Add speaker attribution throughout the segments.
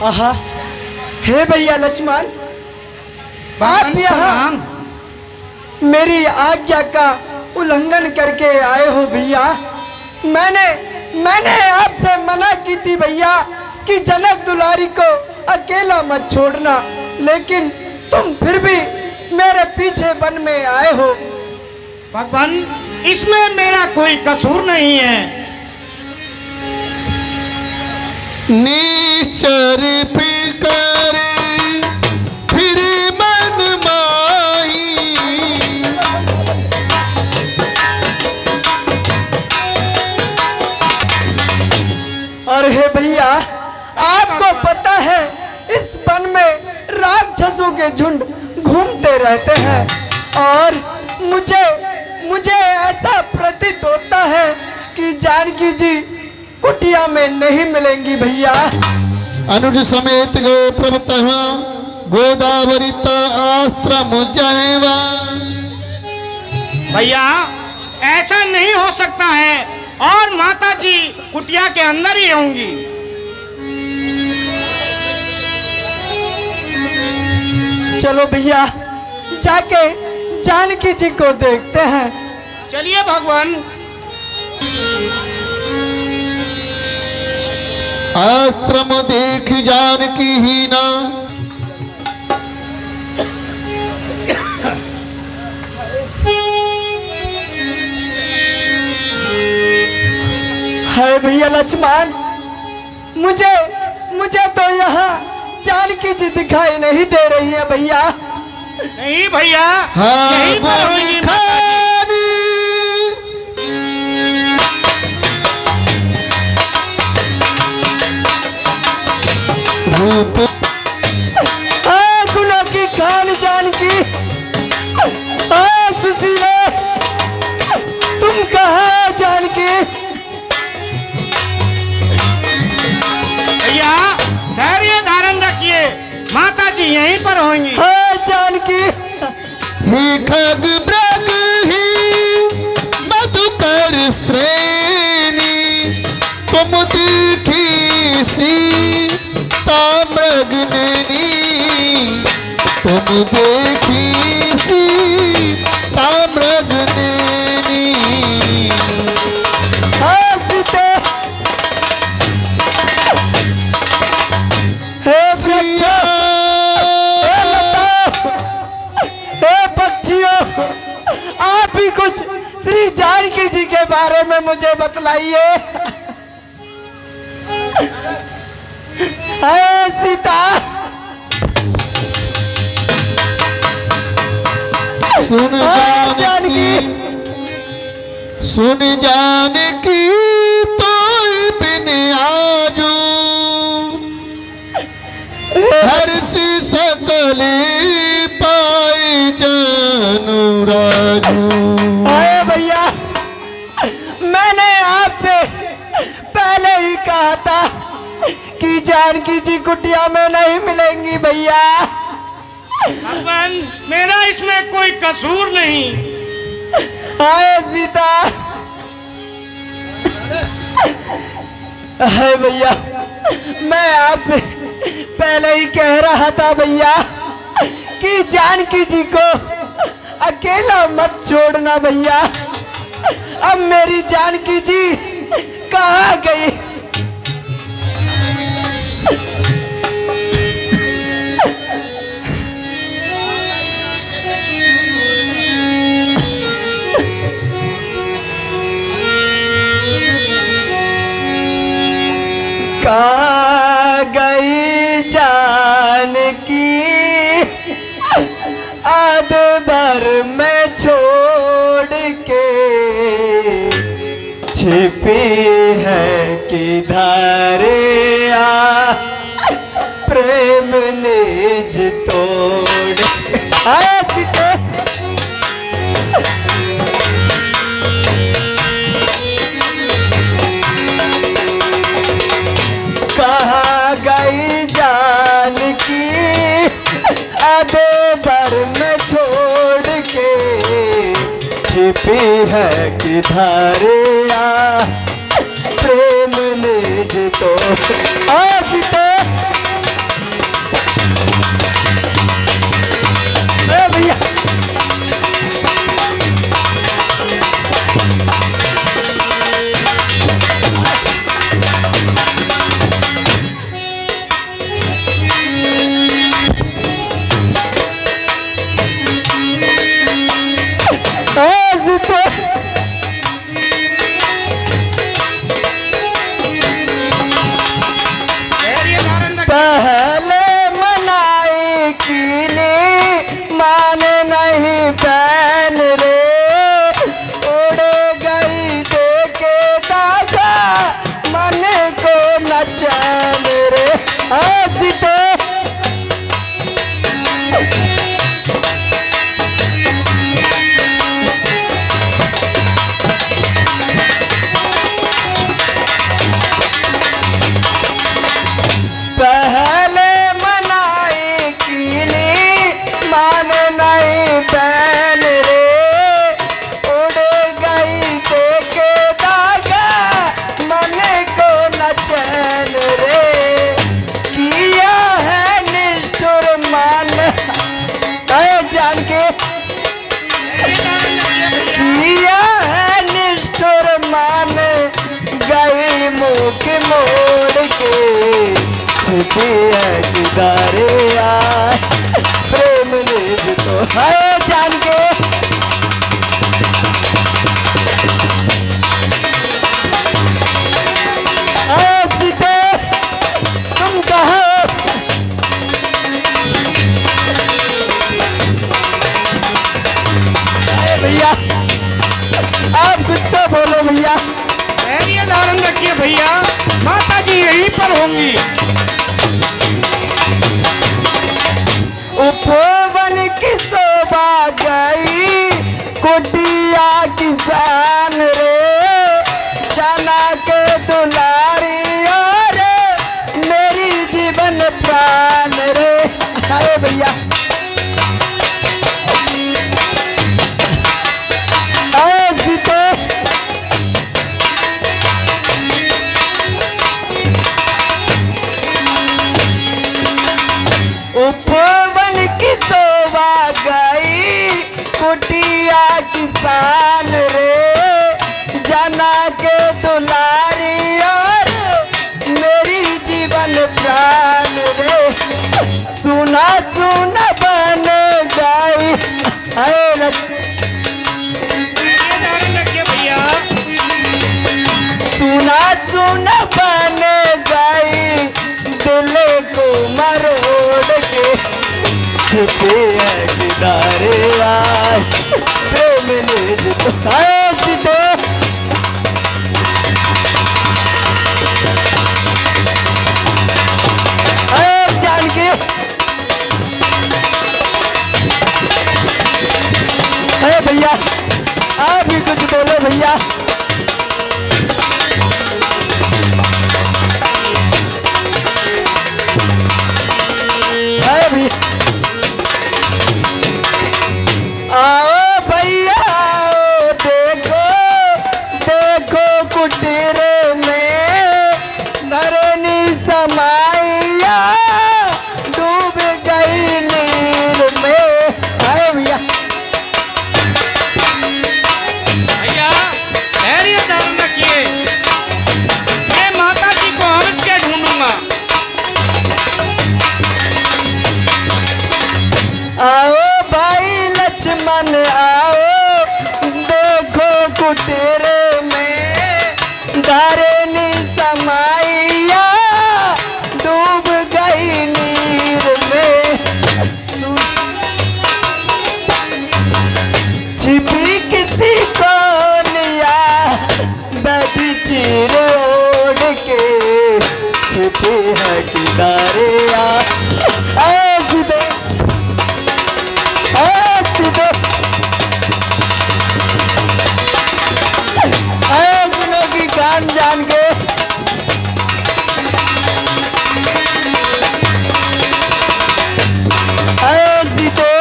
Speaker 1: आहा, हे भैया लक्ष्मण, आप यहाँ मेरी आज्ञा का उल्लंघन करके आए हो भैया। मैंने आपसे मना की थी भैया कि जनक दुलारी को अकेला मत छोड़ना, लेकिन तुम फिर भी मेरे पीछे वन में आए हो।
Speaker 2: भगवान, इसमें मेरा कोई कसूर नहीं है।
Speaker 3: निश्चर पिकर फिर मन माही,
Speaker 1: और हे भैया, आपको पता है इस वन में राक्षसों के झुंड घूमते रहते हैं, और मुझे ऐसा प्रतीत होता है कि जानकी जी कुटिया में नहीं मिलेंगी भैया।
Speaker 3: अनुज समेत गए प्रभुतः गोदावरीता आश्रम जाएवा।
Speaker 2: भैया, ऐसा नहीं हो सकता है, और माता जी कुटिया के अंदर ही होंगी।
Speaker 1: चलो भैया, जाके जानकी जी को देखते हैं।
Speaker 2: चलिए भगवान।
Speaker 3: आश्रम देख जानकी ही ना,
Speaker 1: हाय भैया लक्ष्मण, मुझे तो यहाँ जानकी जी दिखाई नहीं दे रही है भैया।
Speaker 2: नहीं भैया,
Speaker 3: हाँ
Speaker 2: यहीं पर होंगी माता जी।
Speaker 3: रूप
Speaker 1: सुनो की खान जानकी, सुशीला, तुम कहाँ जानकी?
Speaker 2: भैया, धैर्य धारण रखिए, माता जी यहीं पर होंगी।
Speaker 1: हाँ जानकी।
Speaker 3: ही खग ब्रग ही मधुकर श्रेणी, तुम देखी सीता मृगनैनी, तुम देखी सीता मृगनैनी।
Speaker 1: हाँ सीते, हे बच्चों, हे पक्षियों, आप भी कुछ श्री जानकी जी के बारे में मुझे बतलाइए। हे सीता,
Speaker 3: सुन जानकी, सुन जानकी, तो बिन आजू हर्ष सकल पाई जनु राजू।
Speaker 1: अरे भैया, मैंने आपसे पहले ही कहा था कि जानकी जी कुटिया में नहीं मिलेंगी भैया।
Speaker 2: भगवान, मेरा इसमें कोई कसूर नहीं।
Speaker 1: हाय सीता, हाय भैया, मैं आपसे पहले ही कह रहा था भैया कि जानकी जी को अकेला मत छोड़ना भैया। अब मेरी जानकी जी कहाँ गई? कहाँ गई जानकी, अदबर में छोड़ के, छिपी है किधर आ प्रेम निज तोड़। आया सीते, कहाँ गई जानकी, अदबर में छोड़ के, छिपी है किधर आ प्रेम निज तो। सीते, छिपी है किधर आए प्रेम निज तो है जान के सीते तुम कहो भैया आप कुछ तो बोलो भैया।
Speaker 2: धैर्य धारण रखिए भैया, माता जी यहीं पर होंगी।
Speaker 1: उपवन की शोभा गई कुटिया किसान रे चना के दुलारी और मेरी जीवन प्राण रे। अरे भैया सीते उपवन की शोभा गई कुटिया किसान रे जना के दुलारी और मेरी जीवन प्राण रे सुना सुना बन गई।
Speaker 2: धैर्य धारण रखिए भैया।
Speaker 1: सुना सुना बन गई दिल को मरोड़ के छिपे है किनारे आए प्रेम निज तो है सीते जान के भैया आप भी कुछ बोलो भैया। आओ भैया आओ देखो देखो कुटीरे में धरनी समाइया डूब गई नीर में। आए भैया
Speaker 2: भैया धैर्य धारण रखिए, मैं माता जी को अवश्य ढूंढूंगा।
Speaker 1: आओ भाई लक्ष्मण आओ देखो कुटीरे में धरनी समाइया डूब गई नीर में छिपी किसी कोनिया बैठी चीर ओढ़ के छिपी है किनारे सीधे सुनो की कान जान के सीते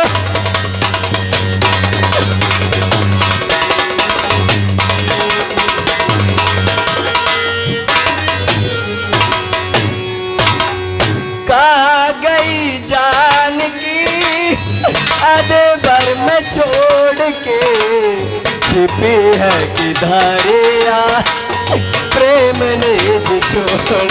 Speaker 1: कहाँ गई जान की आधे भर में छोड़ के छिपी है किधर प्रेम निज छोड़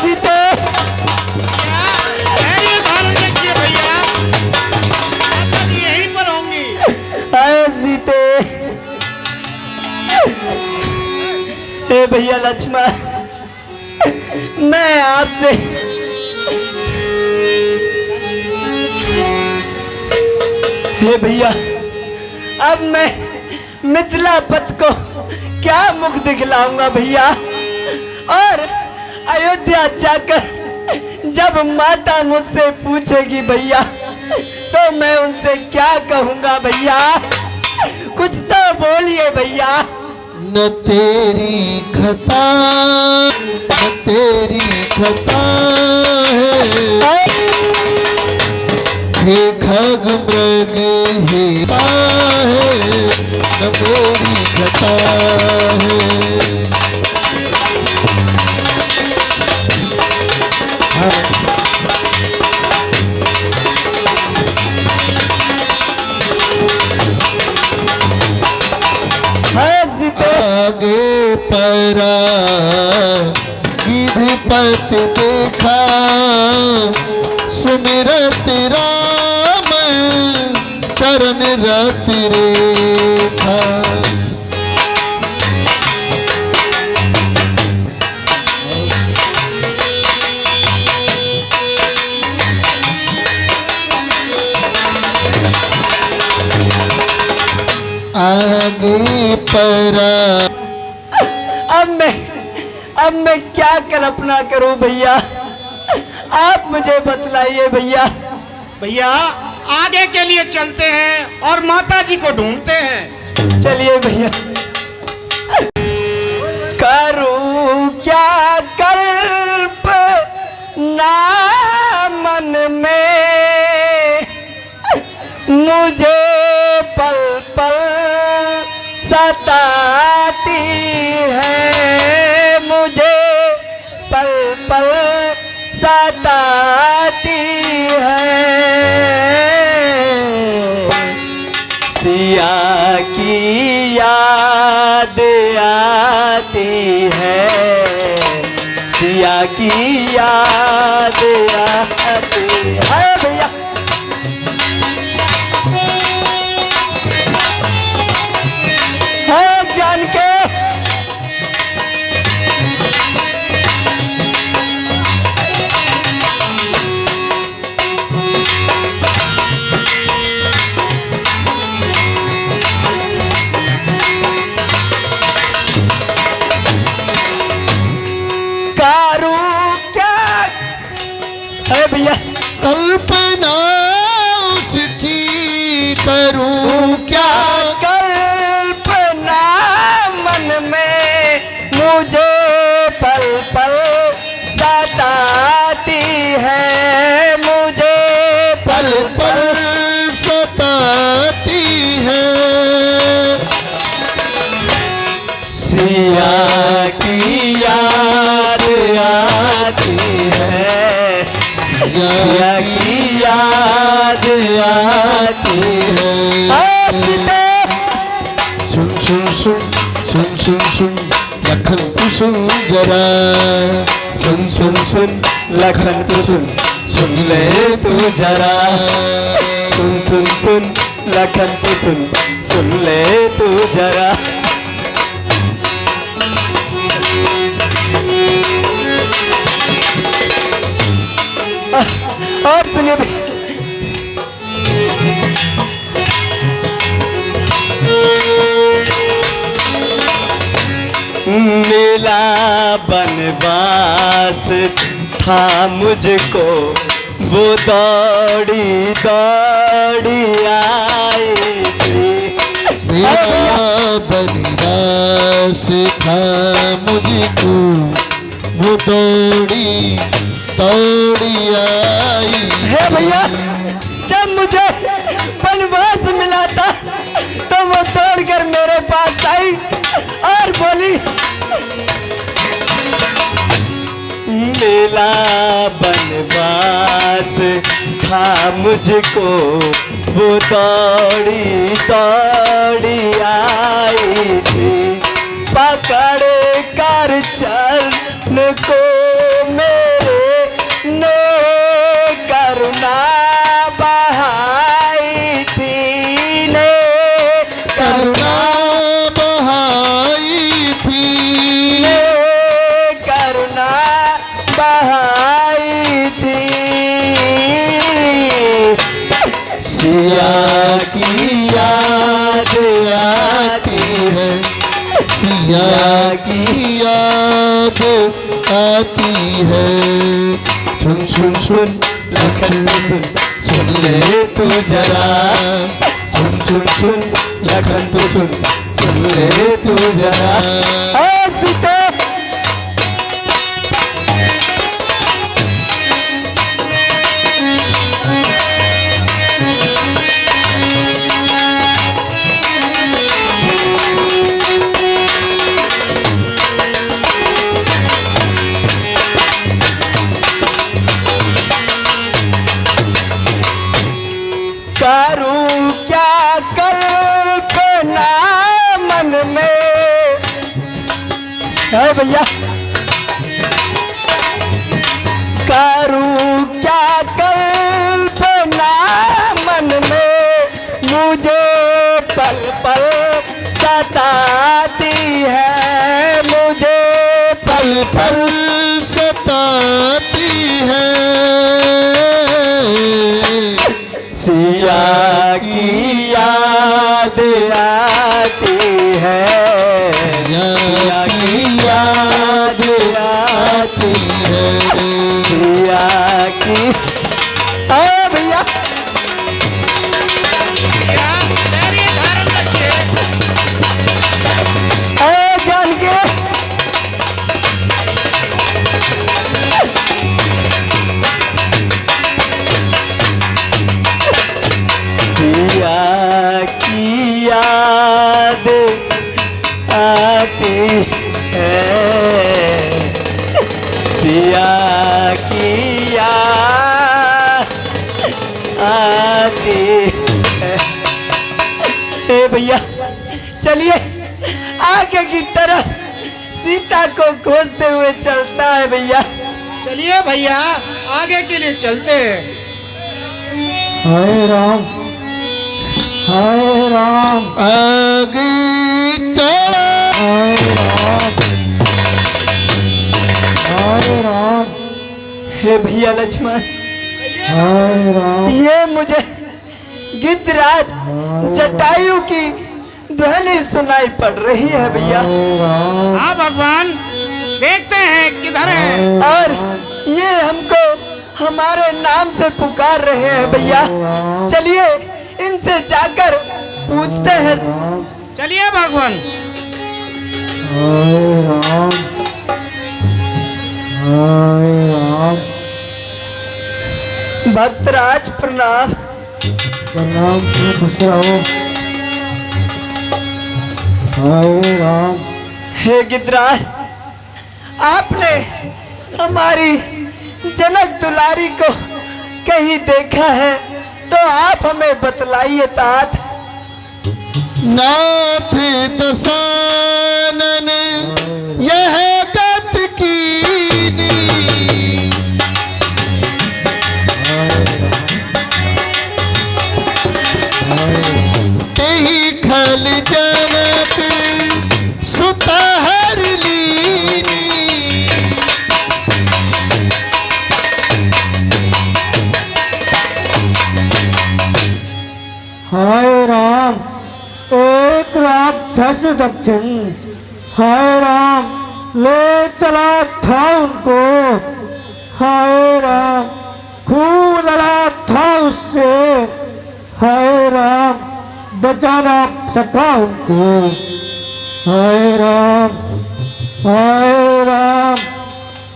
Speaker 1: सीते
Speaker 2: धैर्य धारण रखिए भैया, माता जी यहीं पर होंगी।
Speaker 1: सीते हे भैया लक्ष्मण मैं आपसे हे भैया अब मैं मिथिला पथ को क्या मुख दिखलाऊंगा भैया और अयोध्या जाकर जब माता मुझसे पूछेगी भैया तो मैं उनसे क्या कहूंगा भैया कुछ तो बोलिए भैया।
Speaker 3: न तेरी खता न तेरी खता है हे खग मृग हे है न मेरी खता है। चरण रति रेखा। आगे परा
Speaker 1: अब मैं क्या कल्पना करूं भैया, आप मुझे बतलाइए भैया।
Speaker 2: भैया आगे के लिए चलते हैं और माता जी को ढूंढते हैं।
Speaker 1: चलिए भैया। करूं क्या कल्प ना मन में, मुझे पल पल सताती है, मुझे पल पल सताती है। सिया की याद आती है, सिया की याद आती है भैया। है जान के है भैया।
Speaker 3: कल्पना उसकी करूं क्या,
Speaker 1: कल्पना मन में मुझे पल पल सताती है, मुझे
Speaker 3: पल पल सताती है।
Speaker 1: सिया की याद आती है, सिया की याद आती है।
Speaker 3: सुन सुन सुन सुन सुन सुन लखन तू सुन जरा,
Speaker 1: सुन सुन सुन लखन तू सुन ले तू जरा, सुन सुन सुन लखन तू सुन ले तू जरा। और सुनिए भी। मिला बनवास था मुझको, वो दौड़ी दौड़ी आई थी।
Speaker 3: मेरा बनवास था मुझको, वो दौड़ी दौड़ी आई
Speaker 1: है भैया। जब मुझे बनवास मिला था तो वो दौड़कर मेरे पास आई और बोली, मिला बनवास था मुझको, वो दौड़ी दौड़ी आई थी। पकड़ कर चरण को मेरे ने करुणा बहाई थी, ने
Speaker 3: करुणा बहाई थी,
Speaker 1: ने करुणा बहाई थी।
Speaker 3: सिया की याद आती है, सिया की याद आती है। सुन सुन सुन
Speaker 1: लखन
Speaker 3: सुन ले तू जरा,
Speaker 1: सुन सुन सुन लखन तू सुन ले तू जरा। सीते करूं क्या कल्पना मन में, है भैया। करूं क्या कल्पना मन में, मुझे आओ भैया।
Speaker 2: भैया, धैर्य धारण रखिए।
Speaker 1: आओ जानकी। सिया की याद आती है, सिया की याद आती है। ए भैया चलिए आगे की तरफ सीता को खोजते हुए चलता है भैया।
Speaker 2: चलिए भैया, आगे के लिए चलते हैं।
Speaker 1: हाय राम, हाय राम,
Speaker 3: आगे चला।
Speaker 1: हाय राम, हाय राम। हे भैया लक्ष्मण, हाय राम। ये मुझे गिद्धराज जटायु की ध्वनि सुनाई पड़ रही है भैया।
Speaker 2: हाँ भगवान, देखते हैं किधर है।
Speaker 1: और ये हमको हमारे नाम से पुकार रहे हैं भैया। चलिए इनसे जाकर पूछते हैं।
Speaker 2: चलिए भगवान।
Speaker 1: हाय राम, हाय राम। भक्तराज प्रणाम। प्रणाम, खुश रहो। हाय राम। हे गिद्धराज, आपने हमारी जनक दुलारी को कहीं देखा है तो आप हमें बतलाइए तात।
Speaker 3: नाथ दसानन यह गत कीनी, तेहि खल जनक सुता हर लीनी।
Speaker 1: हाय राम, एक राक्षस दक्षिण, हाय राम ले चला था उनको। हाय राम खूब लड़ा था उससे, हाय राम बचाना सका उनको। हाय राम, हाय राम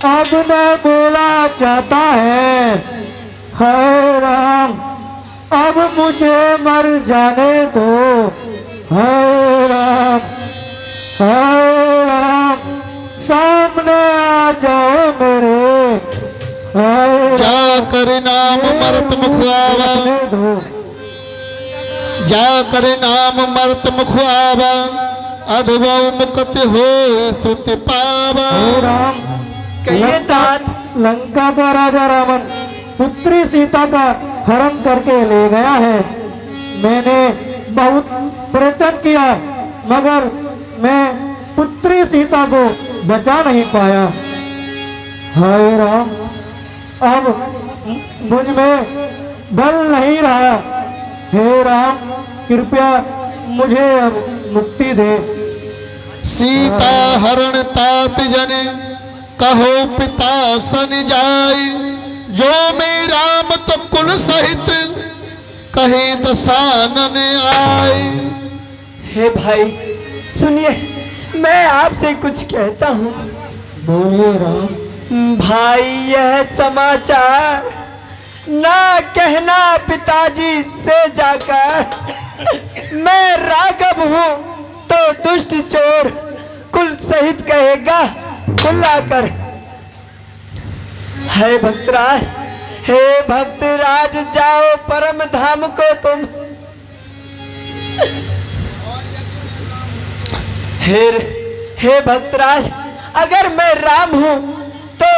Speaker 1: अब न बोला चाहता है। हाय राम अब मुझे मर जाने दो। हाय राम, हाय राम सामने आ जाओ मेरे। हाय
Speaker 3: जाकर नाम मरत मुख आवा,
Speaker 1: दो।
Speaker 3: जाकर नाम मरत मुख आवा, अधवौ मुकत हो श्रुति पावा।
Speaker 1: हे राम कहिए तात। लंका का राजा रावण पुत्री सीता का हरण करके ले गया है। मैंने बहुत प्रयत्न किया मगर मैं पुत्री सीता को बचा नहीं पाया। हाय राम अब मुझ में बल नहीं रहा। हे राम कृपया मुझे अब मुक्ति दे।
Speaker 3: सीता हरण तात जन कहो पिता सन जाय, जो में राम तो कुल सहित कहे दसानन आए।
Speaker 1: हे भाई सुनिए, मैं आपसे कुछ कहता हूँ। बोलिए राम। भाई यह समाचार ना कहना पिताजी से जाकर। मैं राघव हूँ तो दुष्ट चोर कुल सहित कहेगा कुल आकर। हे भक्तराज, हे भक्तराज जाओ परम धाम को तुम। हे भक्तराज, अगर मैं राम हूं तो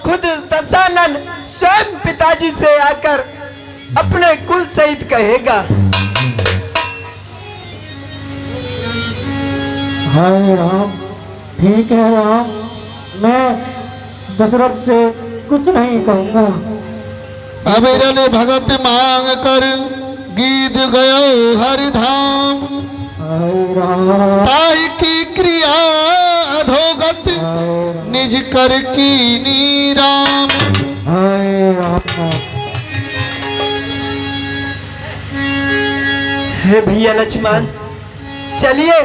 Speaker 1: खुद दशानन स्वयं पिताजी से आकर अपने कुल सहित कहेगा। हाय राम, ठीक है राम, मैं दशरथ से कुछ नहीं कहूंगा।
Speaker 3: अबिरल भगत मांग कर गीत गयो हरिधाम, ताहि की क्रिया अधोगत निज कर कीनी राम।
Speaker 1: हाय राम। हे भैया लक्ष्मण, चलिए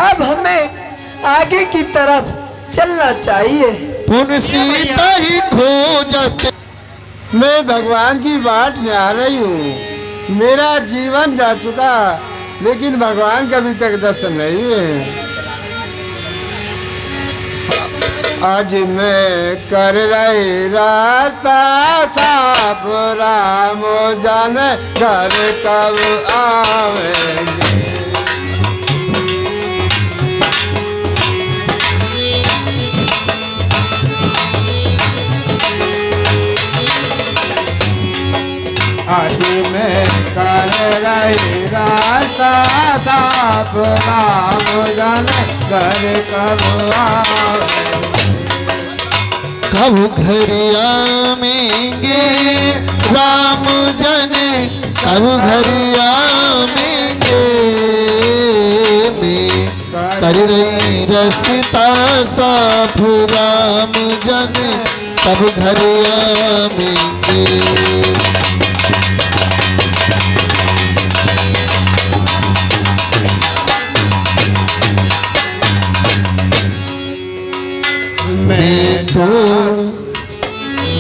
Speaker 1: अब हमें आगे की तरफ चलना चाहिए।
Speaker 3: पुन सीता ही खोजते।
Speaker 4: मैं भगवान की बाट निहा रही हूँ। मेरा जीवन जा चुका, लेकिन भगवान का अभी तक दर्शन नहीं हुए। आज मैं कर रही रास्ता साफ, राम जाने घर कब आवेंगे। आज मैं कर रही रास्ता साफ, राम जाने घर कब आवेंगे।
Speaker 3: कब घर आएंगे राम जने, कब घर आएंगे। मैं कर रही रास्ता साफ, राम जने कब घर आएंगे।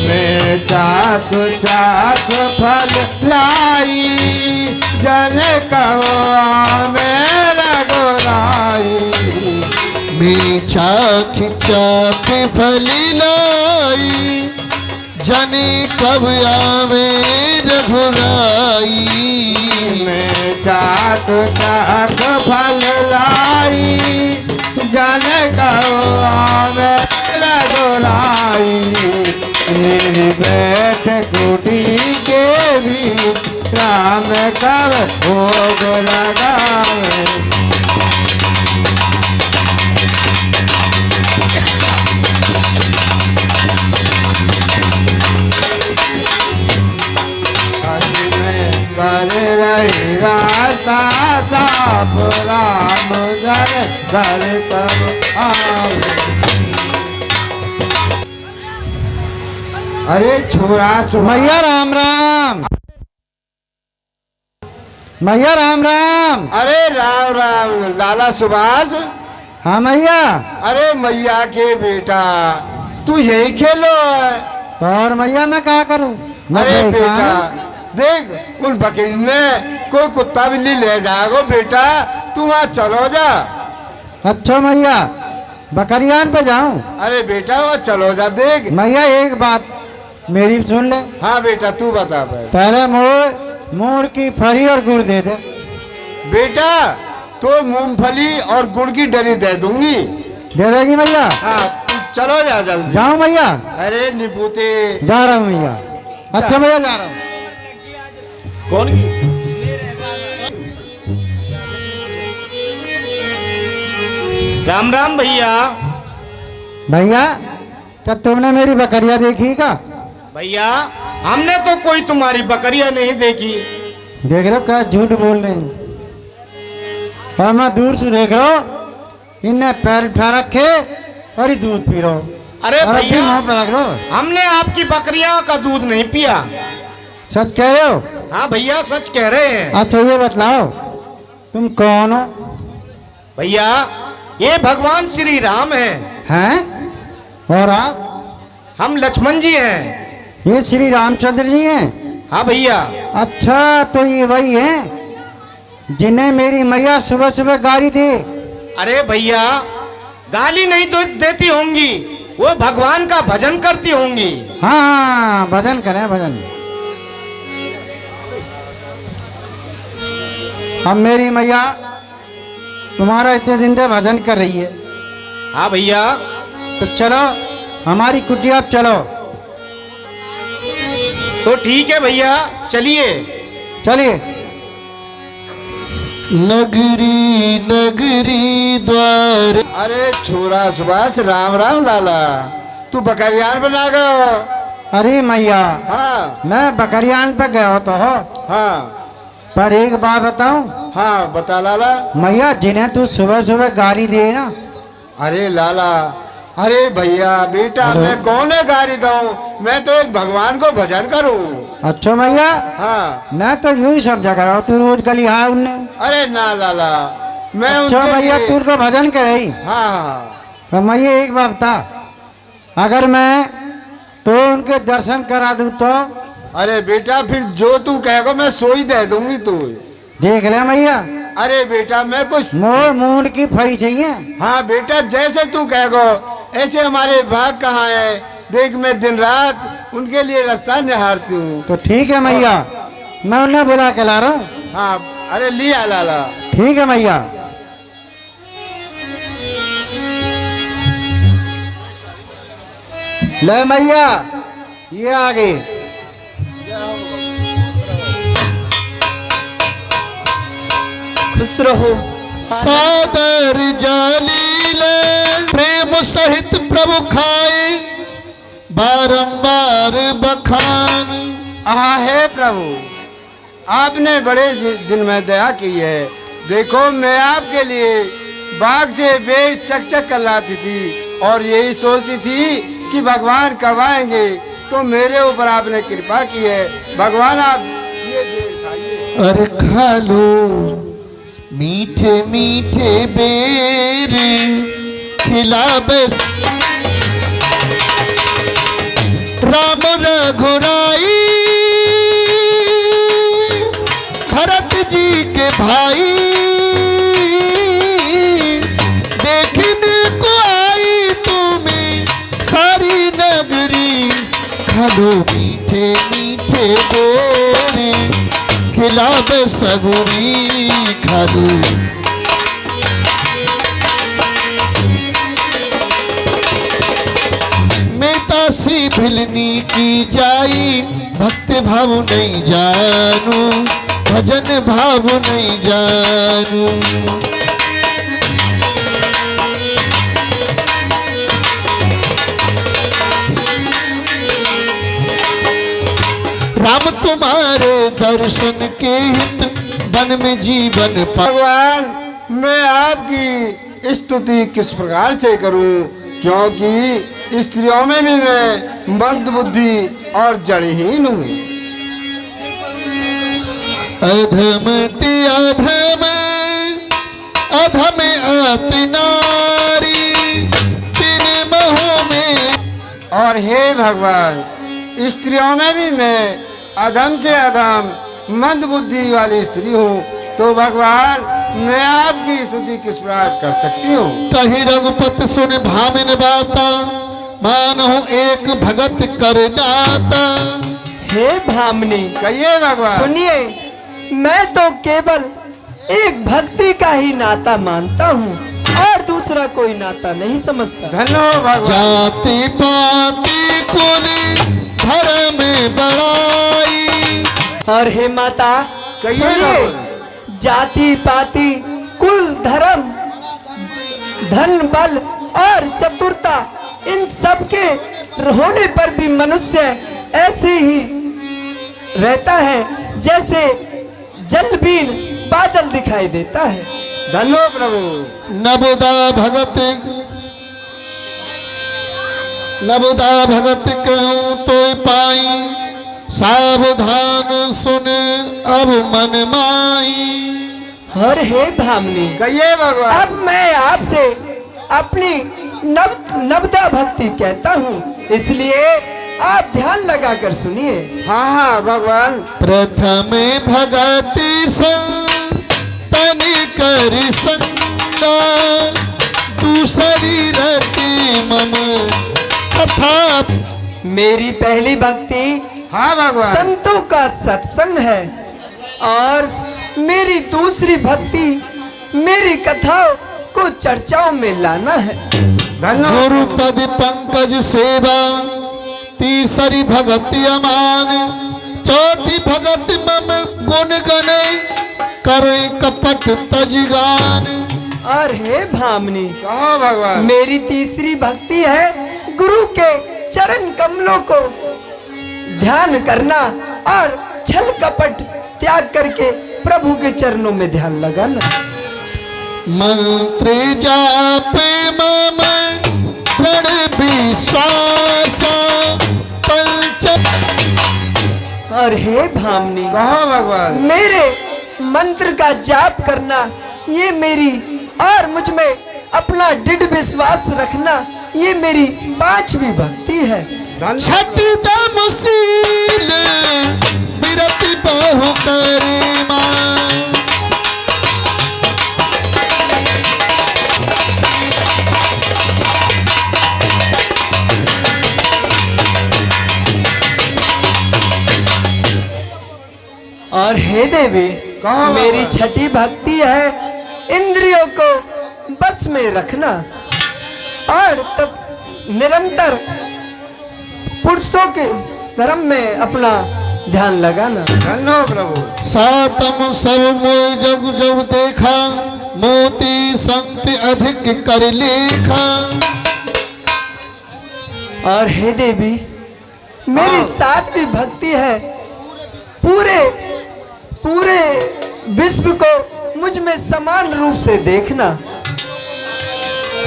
Speaker 3: मैं चाक चाक फल लाई, जन कहो मेरा गोलाई। मैं चाक चाक फल लाई, जन कब आवे रघुराई। मैं चाक चाक फल लाई, जन कहो मेरा गोलाई। मेरी बैठ कुटी के भी राम कब भोग लगावे। आज मैं कर रही रास्ता साफ, राम जन घर कब आवे। अरे छोरा
Speaker 1: मैया राम राम, मैया राम राम।
Speaker 4: अरे राम राम लाला सुभाष।
Speaker 1: हाँ मैया।
Speaker 4: अरे मैया के बेटा, तू यही खेलो है।
Speaker 1: तो और मैया मैं क्या करूं?
Speaker 4: अरे बेटा देख, उन बकरी ने कोई कुत्ता बिल्ली ले जाएगा बेटा, तू वहाँ चलो जा।
Speaker 1: अच्छा मैया, बकरियान पे जाऊं?
Speaker 4: अरे बेटा वहाँ चलो जा। देख
Speaker 1: मैया एक बात मेरी सुन ले।
Speaker 4: हाँ बेटा तू बता।
Speaker 1: पहले मोर की फली और गुड़ दे दे।
Speaker 4: बेटा तो मूंगफली और गुड़ की डली दे दूंगी।
Speaker 1: दे देगी मैया?
Speaker 4: हाँ तू चलो जा जल्दी।
Speaker 1: जाऊं मैया?
Speaker 4: अरे निपुते
Speaker 1: जा रहा हूँ मैया। अच्छा मैया जा रहा हूँ।
Speaker 2: कौन? राम राम भैया।
Speaker 1: भैया क्या तुमने मेरी बकरिया देखी का?
Speaker 2: भैया हमने तो कोई तुम्हारी बकरियां नहीं देखी।
Speaker 1: देख रहे हो क्या झूठ बोल रहे हैं? और मैं दूर से देख रहा हूँ, इनने पैर उठा रखे और ही दूध पी रहा हूँ।
Speaker 2: अरे
Speaker 1: और अब भी
Speaker 2: भैया,
Speaker 1: मुंह पे लग रहा हो।
Speaker 2: हमने आपकी बकरियां का दूध नहीं पिया।
Speaker 1: सच कह रहे हो?
Speaker 2: हाँ भैया सच कह रहे हैं।
Speaker 1: अच्छा ये बतलाओ तुम कौन हो?
Speaker 2: भैया ये भगवान श्री राम हैं।
Speaker 1: हैं? और आप?
Speaker 2: हम लक्ष्मण जी हैं।
Speaker 1: ये श्री रामचंद्र जी हैं?
Speaker 2: हाँ भैया।
Speaker 1: अच्छा तो ये वही हैं जिन्हें मेरी मैया सुबह सुबह गाली दी।
Speaker 2: अरे भैया गाली नहीं तो देती होंगी, वो भगवान का भजन करती होंगी।
Speaker 1: हाँ भजन करें भजन। अब मेरी मैया तुम्हारा इतने दिन से भजन कर रही है।
Speaker 2: हाँ भैया।
Speaker 1: तो चलो हमारी कुटिया अब चलो।
Speaker 2: तो ठीक है भैया चलिए।
Speaker 1: चलिए।
Speaker 3: नगरी नगरी द्वार।
Speaker 4: अरे छोरा सुभाष राम राम लाला, तू बकरियान बना गयो?
Speaker 1: अरे मैया
Speaker 4: हाँ
Speaker 1: मैं बकरियान पे गया तो हो,
Speaker 4: हाँ
Speaker 1: पर एक बात बताऊं?
Speaker 4: हाँ बता लाला।
Speaker 1: मैया जिन्हें तू सुबह सुबह गाली दे ना,
Speaker 4: अरे लाला अरे भैया बेटा मैं कौन है गारी दूं, मैं तो एक भगवान को भजन करूं।
Speaker 2: अच्छा भैया,
Speaker 4: हाँ
Speaker 2: मैं तो यूं ही समझा करा तू रोज गली हाँ उनने।
Speaker 4: अरे ना लाला मैं
Speaker 2: अच्छा
Speaker 4: उनके
Speaker 2: भैया,
Speaker 4: लिए-
Speaker 2: तू तो भजन करे ही।
Speaker 4: हाँ हाँ
Speaker 2: तो मैं ये एक बात बता, अगर मैं तो उनके दर्शन करा दूं तो
Speaker 4: अरे बेटा फिर जो तू कहेगा मैं सो ही दे दूंगी तू।
Speaker 2: देख ले भैया,
Speaker 4: अरे बेटा मैं कुछ
Speaker 2: मोर मूड की फरी चाहिए।
Speaker 4: हाँ बेटा जैसे तू कहेगा ऐसे, हमारे भाग कहाँ है देख, मैं दिन रात उनके लिए रास्ता निहारती हूँ।
Speaker 2: तो ठीक है भैया, मैं उन्हें बुला के ला रहा हूँ।
Speaker 4: हाँ अरे लिया लाला।
Speaker 2: ठीक है भैया। ले भैया, ये आ गई।
Speaker 1: खुश रहो।
Speaker 3: सादर जालीले प्रेम सहित प्रभु खाए, बारंबार बखान।
Speaker 4: हाँ है प्रभु, आपने बड़े दिन में दया की है। देखो मैं आपके लिए बाग से बेर चक कर लाती थी और यही सोचती थी कि भगवान कब आएंगे, तो मेरे ऊपर आपने कृपा की है। भगवान आप ये बेर खाइए।
Speaker 3: अरे खा लो मीठे मीठे बेर, खिला बस राम रघुराई, भरत जी के भाई, देखने को आई तुम्हें सारी नगरी। खा लो मीठे मीठे बेर, खिला सबरी खालू। मैं तासी भिलनी की जाई, भक्त भाव नहीं जानू, भजन भाव नहीं जानू। राम तुम्हारे दर्शन के हित, वन में जीवन पा।
Speaker 4: भगवान मैं आपकी स्तुति किस प्रकार से करूं, क्योंकि स्त्रियों में भी मैं मंद बुद्धि और जड़हीन हूँ।
Speaker 3: अधम ते अधम, अधम अति नारी, तीन महों में।
Speaker 4: और हे भगवान स्त्रियों में भी मैं अधम से अधम मंद बुद्धि वाली स्त्री हूँ, तो भगवान मैं आपकी स्तुति किस प्रकार कर सकती हूँ।
Speaker 3: कही रघुपत सुन भामिन बाता, मानो एक भगत कर नाता।
Speaker 1: हे भामनी
Speaker 4: कहिए भगवान।
Speaker 1: सुनिए, मैं तो केवल एक भक्ति का ही नाता मानता हूँ और दूसरा कोई नाता नहीं समझता।
Speaker 4: धन्यवाद भगवान।
Speaker 3: जाति पाति कुल धर्म बड़ाई।
Speaker 1: और हे माता
Speaker 4: कहिए
Speaker 1: सुनिए,
Speaker 4: भगवान।
Speaker 1: जाति पाति कुल धर्म धन बल और चतुरता, इन सब के होने पर भी मनुष्य ऐसे ही रहता है जैसे जल बीन बादल दिखाई देता है।
Speaker 4: धन्यवाद प्रभु।
Speaker 3: नबुदा भगत कहूँ तो पाई, सावधान सुन अब मन माई।
Speaker 1: और हे भामनी
Speaker 4: कहिए भगवान।
Speaker 1: अब मैं आपसे अपनी नवदा भक्ति कहता हूँ, इसलिए आप ध्यान लगाकर सुनिए।
Speaker 4: हाँ हाँ भगवान।
Speaker 3: प्रथम भगति तन कर संगा, दूसरी रति मम कथा।
Speaker 1: मेरी पहली भक्ति
Speaker 4: हाँ भगवान।
Speaker 1: संतों का सत्संग है और मेरी दूसरी भक्ति मेरी कथाओं को चर्चाओं में लाना है।
Speaker 4: धन्यवाद।
Speaker 3: गुरु पद पंकज सेवा, तीसरी भगति अमान, चौथी भगति मम गुण गने, करे कपट तजगान।
Speaker 1: और हे भामनी
Speaker 4: कहो भगवान।
Speaker 1: मेरी तीसरी भक्ति है गुरु के चरण कमलों को ध्यान करना और छल कपट त्याग करके प्रभु के चरणों में ध्यान लगाना।
Speaker 3: मंत्र जाप मम दृढ़ विश्वास पंच।
Speaker 1: और हे भामनी,
Speaker 4: कहो भगवान।
Speaker 1: मेरे मंत्र का जाप करना, ये मेरी और मुझ में अपना दृढ़ विश्वास रखना, ये मेरी 5वीं भक्ति है।
Speaker 3: छठी दमशील बिरति बहु करीमा।
Speaker 1: और हे देवी,
Speaker 4: कहो
Speaker 1: मेरी
Speaker 4: भगवान।
Speaker 1: 6ठी भक्ति है इंद्रियों को बस में रखना और तब निरंतर पुरुषों के धर्म में अपना ध्यान लगाना।
Speaker 4: धन्यो प्रभु।
Speaker 3: सातम सब मोय जग जब देखा, मोती संत अधिक कर लेखा।
Speaker 1: और हे देवी, मेरी
Speaker 4: हाँ।
Speaker 1: 7वीं भक्ति है पूरे पूरे विश्व को मुझ में समान रूप से देखना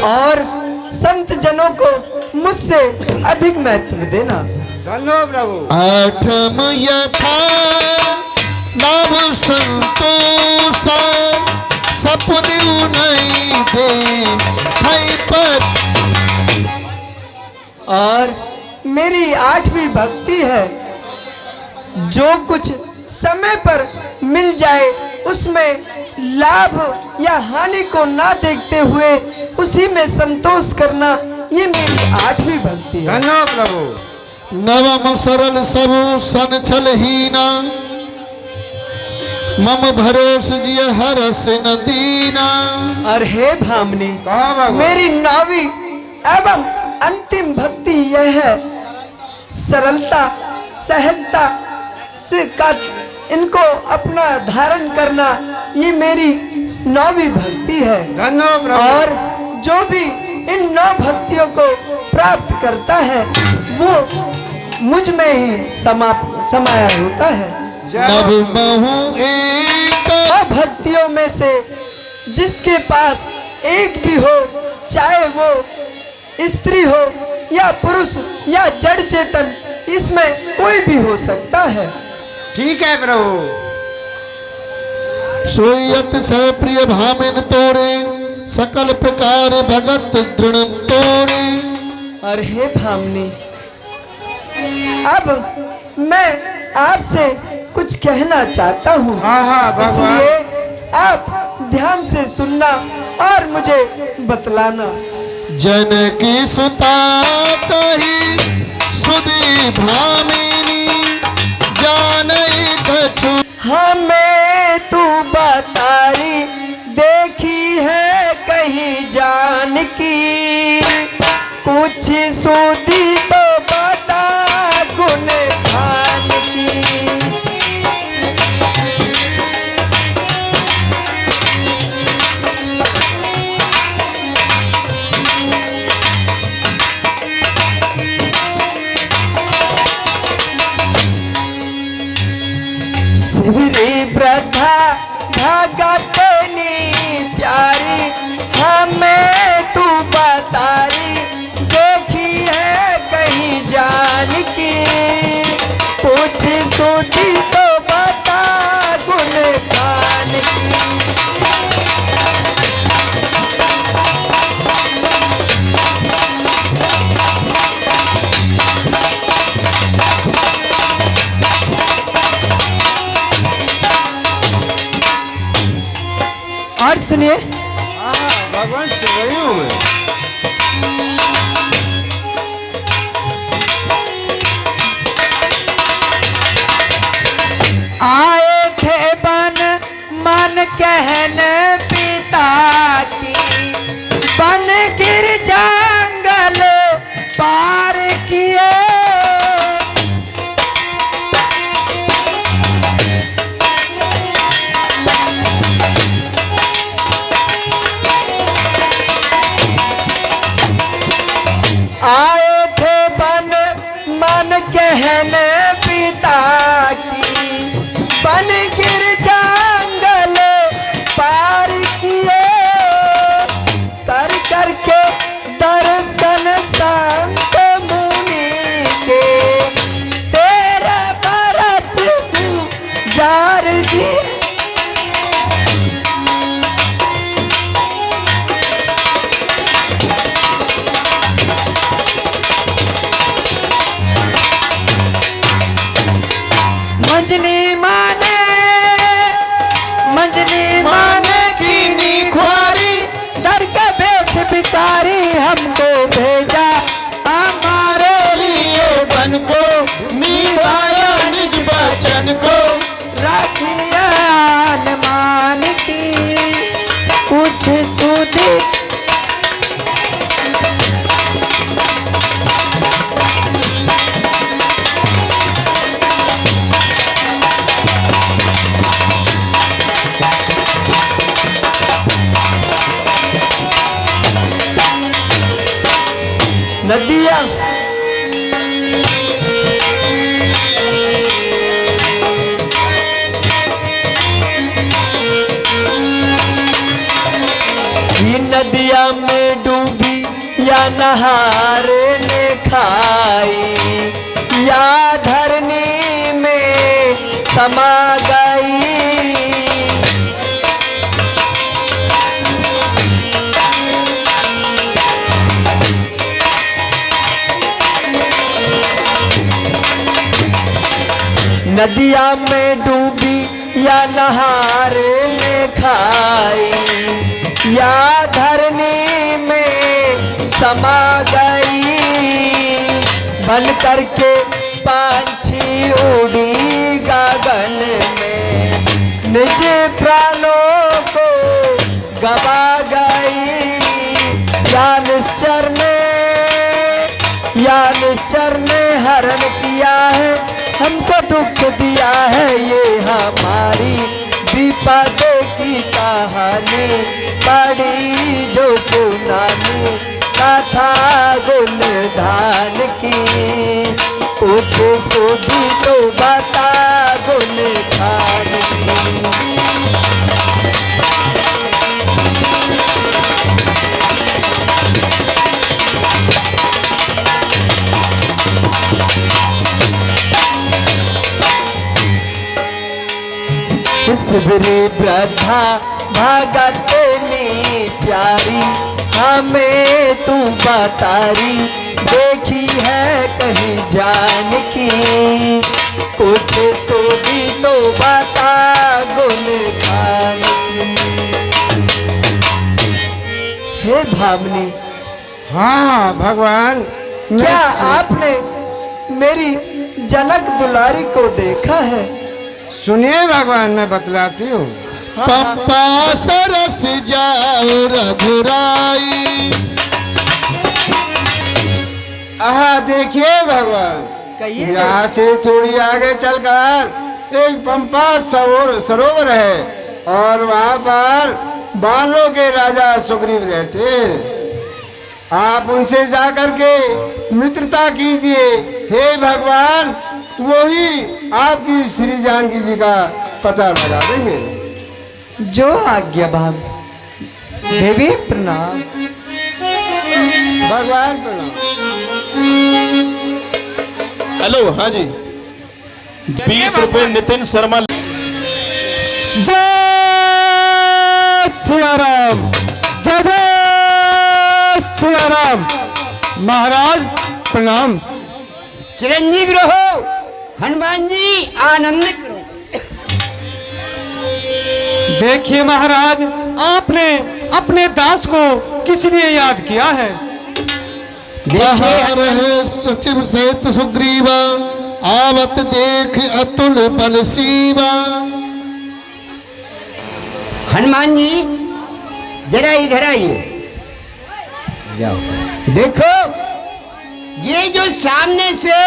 Speaker 1: और संत जनों को मुझसे अधिक महत्व देना।
Speaker 4: धन्यो प्रभु।
Speaker 3: आठम यथा लाभ संतोषा, सपने नहीं दे थई पर।
Speaker 1: और मेरी 8वीं भक्ति है जो कुछ समय पर मिल जाए उसमें लाभ या हानि को ना देखते हुए उसी में संतोष करना, ये मेरी 8वीं भक्ति है।
Speaker 4: धन्यो प्रभु।
Speaker 3: नवम सरल सबु सन छल हीना, मम भरोस जिय हरस न दीना।
Speaker 1: और हे भामनी,
Speaker 4: कहो भगवान।
Speaker 1: मेरी 9वीं एवं अंतिम भक्ति यह है सरलता सहजता से का इनको अपना धारण करना, ये मेरी 9वीं भक्ति है।
Speaker 4: धन्यो प्रभु।
Speaker 1: और जो भी इन 9 भक्तियों को प्राप्त करता है वो मुझ में ही समाया होता है।
Speaker 3: नव महु एक
Speaker 1: 9 भक्तियों में से जिसके पास एक भी हो, चाहे वो स्त्री हो या पुरुष या जड़ चेतन, इसमें कोई भी हो सकता है।
Speaker 4: ठीक है प्रभु।
Speaker 3: सोयत से प्रिय भामिन तोरे, सकल प्रकार भगत दृढ़ तोरे।
Speaker 1: और हे भामनी, अब मैं आपसे कुछ कहना चाहता हूँ।
Speaker 4: हाँ हाँ भगवान।
Speaker 1: इसलिए आप ध्यान से सुनना और मुझे बतलाना।
Speaker 3: जनकी सुता कही सुधी भामिनी, जानई कछु।
Speaker 1: हमें तू बतारी देखी है कहीं जान की, कुछ सूदी तो बता गुण खान की। शिवरी वृद्धा भगतनी प्यारी, हमें तू बतारी देखी है कहीं जान की, कुछ सोची तो बता गुण खान की। और सुनिए,
Speaker 4: हाँ भगवान सुन रही हूँ मैं।
Speaker 1: आए थे बन मन कहन पिता की, बन गिर जंगल पार किए, मंजली माने कीनी खुआरी, दर के बेच भिखारी हमको भेजा हमारे लिए बन को, निभाया निज वचन को, राखिया मान की कुछ सुधी। नदिया ये नदिया में डूबी या नहारे ने खाई, या धरनी में समा गई। नदिया में डूबी या नहारे में खाई, या धरनी में समा गई। बन करके पंछी उड़ी गगन में, निज प्राणों को गवा गई। या निश्चर ने हरण किया है, हमको दुख दिया है। ये हमारी विपदे की कहानी, बड़ी जो सुनानी कथा गुणधान की। कुछ सुधी तो बता गुणधान की। शिवरी वृद्धा भगतनी प्यारी, हमें तू बतारी देखी है कहीं जान की। कुछ सोदी तो बता गुण खान की। हे भामनी,
Speaker 4: हाँ भगवान,
Speaker 1: क्या आपने मेरी जनक दुलारी को देखा है?
Speaker 4: सुनिए भगवान, मैं बतलाती हूँ।
Speaker 3: पंपा सरस जाओ रघुराई।
Speaker 4: आहा देखिए भगवान,
Speaker 1: कहिए।
Speaker 4: यहाँ से थोड़ी आगे चलकर एक पंपा सरोवर है, और वहाँ पर बानरों के राजा सुग्रीव रहते हैं। आप उनसे जाकर के मित्रता कीजिए। हे भगवान, वही आपकी श्री जानकी जी का पता लगा देंगे।
Speaker 1: जो आज्ञा भाम। देवी प्रणाम।
Speaker 4: भगवान प्रणाम।
Speaker 5: हेलो, हाँ जी, 20 रुपए नितिन शर्मा।
Speaker 1: जय सिया राम, जय जय सिया राम। महाराज प्रणाम।
Speaker 6: चिरंजीव रहो हनुमान जी, आनंद करो।
Speaker 7: देखिए महाराज, आपने अपने दास को किस लिए याद किया है?
Speaker 3: कहाँ रहे सचिव सहित सुग्रीवा, आवत देख अतुल बल सीवा।
Speaker 6: हनुमान जी जरा इधर आइए। देखो, ये जो सामने से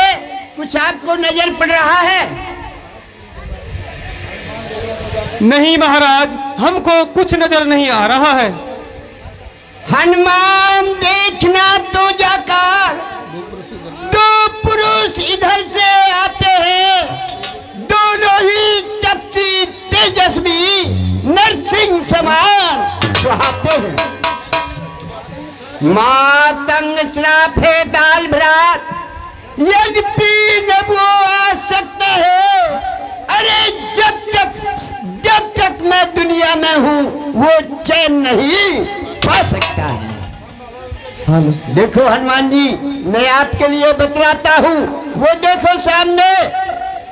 Speaker 6: कुछ आपको नजर पड़ रहा है?
Speaker 7: नहीं महाराज, हमको कुछ नजर नहीं आ रहा है।
Speaker 6: हनुमान देखना तो जाकर दो पुरुष इधर से आते हैं, दोनों ही चक्षी तेजस्वी नरसिंह समान सुहाते हैं। मातंग श्राप है दाल भ्रात, यद्यपि न वो आ सकते हैं। अरे जब तक मैं दुनिया में हूँ, वो चैन नहीं पा सकता है। देखो हनुमान जी, मैं आपके लिए बतलाता हूँ। वो देखो सामने,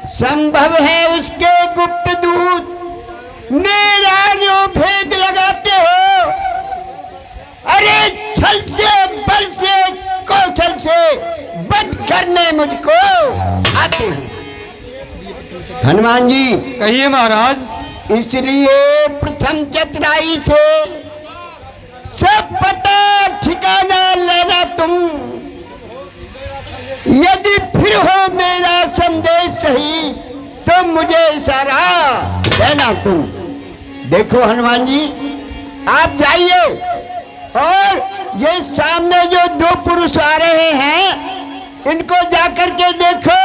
Speaker 6: संभव है उसके गुप्त दूत मेरा जो भेद लगाते हो। अरे छल से, बल से, कौशल से वध करने मुझको आते हैं। हनुमान जी,
Speaker 7: कहिए महाराज।
Speaker 6: इसलिए प्रथम चतुराई से सब पता ठिकाना लेना तुम। यदि फिर हो मेरा संदेश सही तो मुझे इशारा देना तुम। देखो हनुमान जी, आप जाइए और ये सामने जो दो पुरुष आ रहे हैं इनको जाकर के देखो।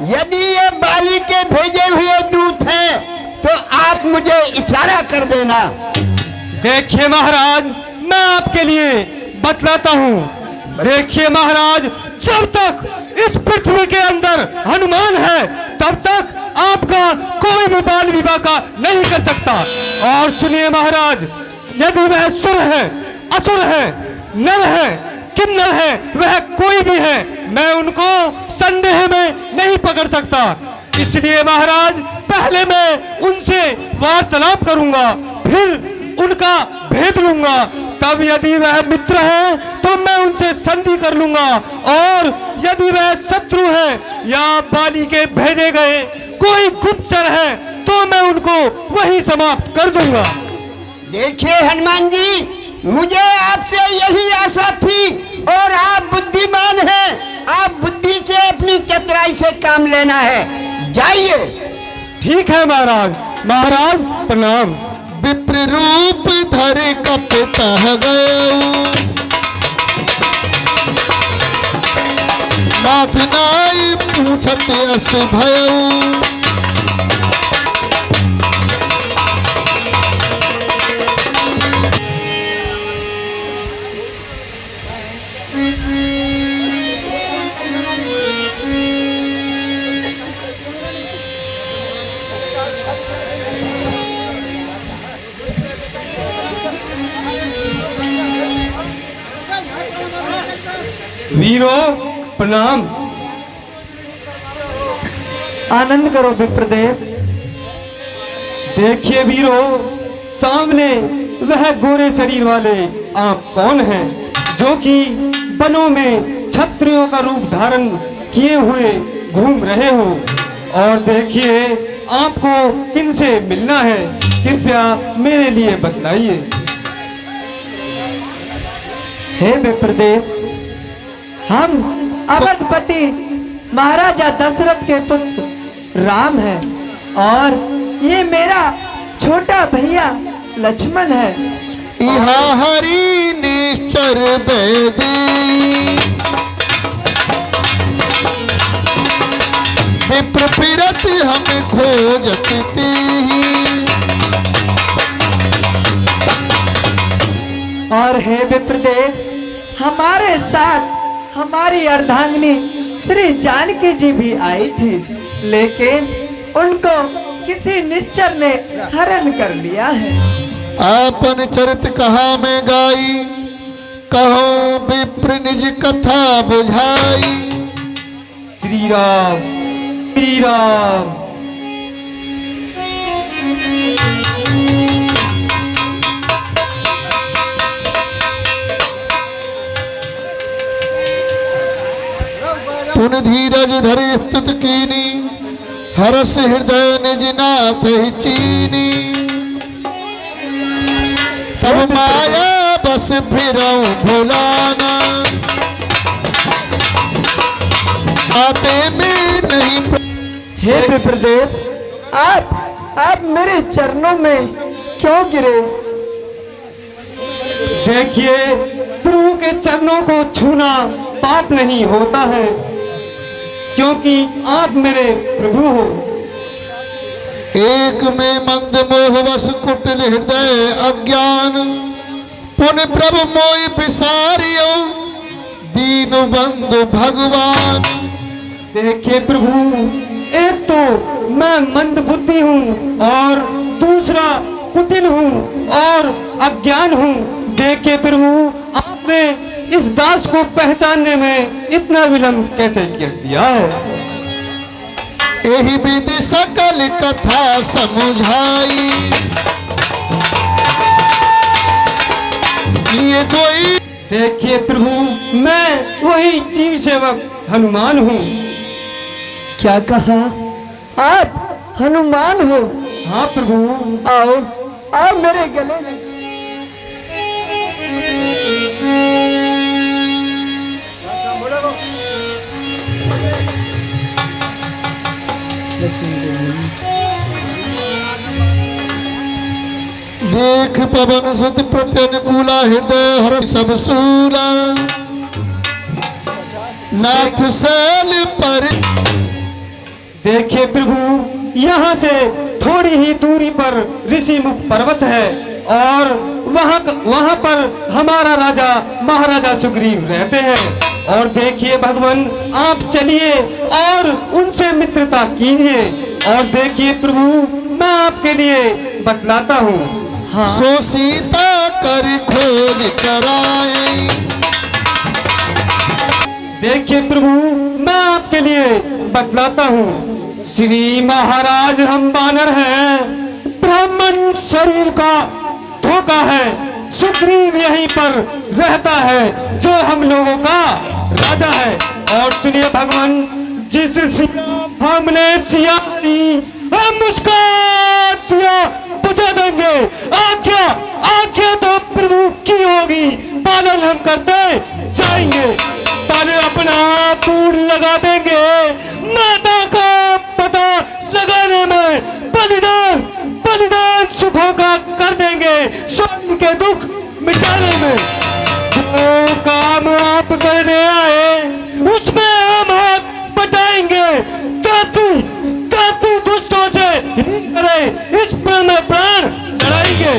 Speaker 6: यदि ये बाली के भेजे हुए दूत हैं तो आप मुझे इशारा कर देना।
Speaker 7: देखिए महाराज, मैं आपके लिए बतलाता हूँ। देखिए महाराज, जब तक इस पृथ्वी के अंदर हनुमान है तब तक आपका कोई भी बाल विवाह का नहीं कर सकता। और सुनिए महाराज, यदि वह सुर है, असुर है, नर है, किन्नर है, वह कोई भी है, मैं उनको संदेह में नहीं पकड़ सकता। इसलिए महाराज, पहले मैं उनसे वार्तालाप करूंगा, फिर उनका भेद लूंगा। तब यदि वह मित्र है तो मैं उनसे संधि कर लूंगा, और यदि वह शत्रु है या बाली के भेजे गए कोई गुप्तचर है तो मैं उनको वही समाप्त कर दूंगा।
Speaker 6: देखिए हनुमान जी, मुझे आपसे यही आशा थी, और आप बुद्धिमान हैं। आप बुद्धि से, अपनी चतुराई से काम लेना है। जाइए।
Speaker 7: ठीक है महाराज। महाराज प्रणाम।
Speaker 3: विप्र रूप धरे कपिता गयो, नाथ नाई पूछत अस भयो।
Speaker 7: वीरो प्रणाम।
Speaker 1: आनंद करो विप्रदेव।
Speaker 7: देखिए वीरो, सामने वह गोरे शरीर वाले आप कौन हैं जो कि वनों में क्षत्रियों का रूप धारण किए हुए घूम रहे हो? और देखिए, आपको किनसे मिलना है, कृपया मेरे लिए बतलाइए।
Speaker 1: हे विप्रदेव, हम अवधपति महाराजा दशरथ के पुत्र राम हैं, और ये मेरा छोटा भैया लक्ष्मण है।
Speaker 3: इहा हरि निश्चर बेदी, विप्र फिरत हम खोजत तीही।
Speaker 1: और हे विप्रदेव, हमारे साथ हमारी अर्धांगिनी श्री जानकी जी भी आई थी, लेकिन उनको किसी निश्चर ने हरण कर लिया है।
Speaker 3: आपन चरित कहा में गाई, कहो विप्र निज कथा बुझाई।
Speaker 7: श्री राम, श्री राम।
Speaker 3: पुन धीरज धरि स्तुत कीनी, हरस हृदय निज नाथ ही चीनी। तब माया बस फिरऊं भुलाना, आते में नहीं।
Speaker 1: हे विप्रदेव, आप मेरे चरणों में क्यों गिरे?
Speaker 7: देखिए, प्रभु के चरणों को छूना पाप नहीं होता है, क्योंकि आप मेरे प्रभु हो।
Speaker 3: एक में मंद मोह वश कुटिल हृदय अज्ञान, पुन प्रभु मोहि बिसारियो दीन बंधु भगवान।
Speaker 7: देखिए प्रभु, एक तो मैं मंद बुद्धि हूँ और दूसरा कुटिल हूँ और अज्ञान हूँ। देखिए प्रभु, आपने इस दास को पहचानने में इतना विलंब कैसे कर दिया है?
Speaker 3: यही विधि सकल कथा समुझाई। लिए कोई
Speaker 7: देखिए प्रभु, मैं वही चीर सेवक हनुमान हूँ।
Speaker 1: क्या कहा? आप हनुमान हो?
Speaker 7: हाँ प्रभु।
Speaker 1: आओ आओ मेरे गले में।
Speaker 3: देख पवन सुत प्रत्यनुकूला हृदय हर सब सूला। नाथ शैल पर
Speaker 7: देखिए प्रभु, यहाँ से थोड़ी ही दूरी पर ऋषि मुख पर्वत है और वहाँ पर हमारा राजा महाराजा सुग्रीव रहते हैं। और देखिए भगवान, आप चलिए और उनसे मित्रता कीजिए। और देखिए प्रभु, मैं आपके लिए बतलाता हूँ।
Speaker 3: सो सीता कर खोज कराए।
Speaker 7: देखिए प्रभु, मैं आपके लिए बतलाता हूँ। श्री महाराज, हम बानर हैं, ब्राह्मण शरीर का धोखा है। सुग्रीव यहीं पर रहता है, जो हम लोगों का राजा है। और सुनिए भगवान, जिस हमने सियारी हम उसका दिया बुझा देंगे। आज्ञा तो प्रभु की होगी, पालन हम करते जाएंगे। पहले अपना पूर लगा देंगे, माता का पता लगाने में बलिदान सुखों का कर देंगे, स्वयं के दुख मिटाने में। जो काम आप करने आए उसमें हम हाथ बटाएंगे। ताती दुष्टों से करें, इस प्राण में प्राण लड़ाएंगे।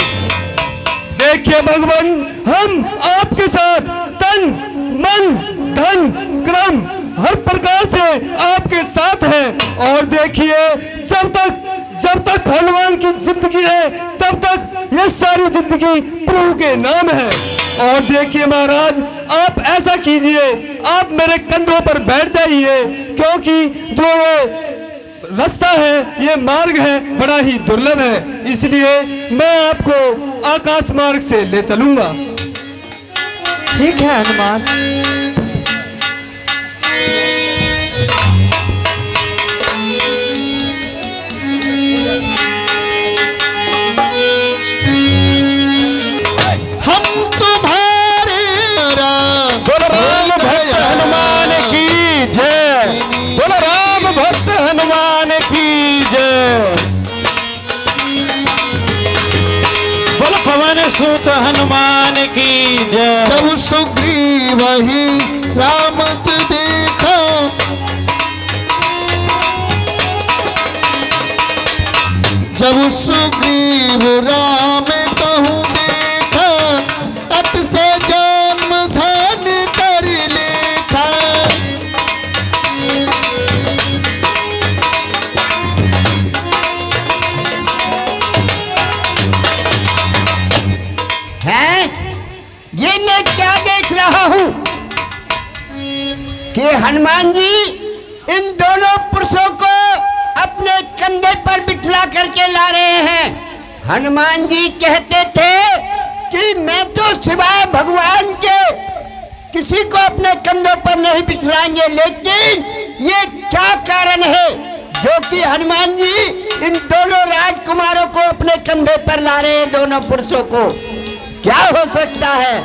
Speaker 7: देखिए भगवान, हम आपके साथ तन मन धन क्रम हर प्रकार से आपके साथ हैं। और देखिए, जब तक हनुमान की जिंदगी है तब तक ये सारी जिंदगी प्रभु के नाम है। और देखिए महाराज, आप ऐसा कीजिए, आप मेरे कंधों पर बैठ जाइए, क्योंकि जो रास्ता है, ये मार्ग है, बड़ा ही दुर्लभ है। इसलिए मैं आपको आकाश मार्ग से ले चलूंगा।
Speaker 1: ठीक है हनुमान।
Speaker 5: बोलो राम भक्त हनुमान की जय। बोलो राम भक्त हनुमान की जय। बोलो पवन सुत हनुमान की जय।
Speaker 3: जब सुग्रीव ही राम देखा, जब सुग्रीव राम कहूँ देखा, अत से जन्म धन कर लेखा।
Speaker 6: हैं? ये मैं क्या देख रहा हूँ कि हनुमान जी इन दोनों पुरुषों को अपने कंधे पर बिठला करके ला रहे हैं। हनुमान जी कहते थे कि मैं तो सिवाय भगवान के किसी को अपने कंधों पर नहीं बिठलाएंगे, लेकिन ये क्या कारण है जो कि हनुमान जी इन दोनों राजकुमारों को अपने कंधे पर ला रहे हैं, दोनों पुरुषों को? क्या हो सकता है?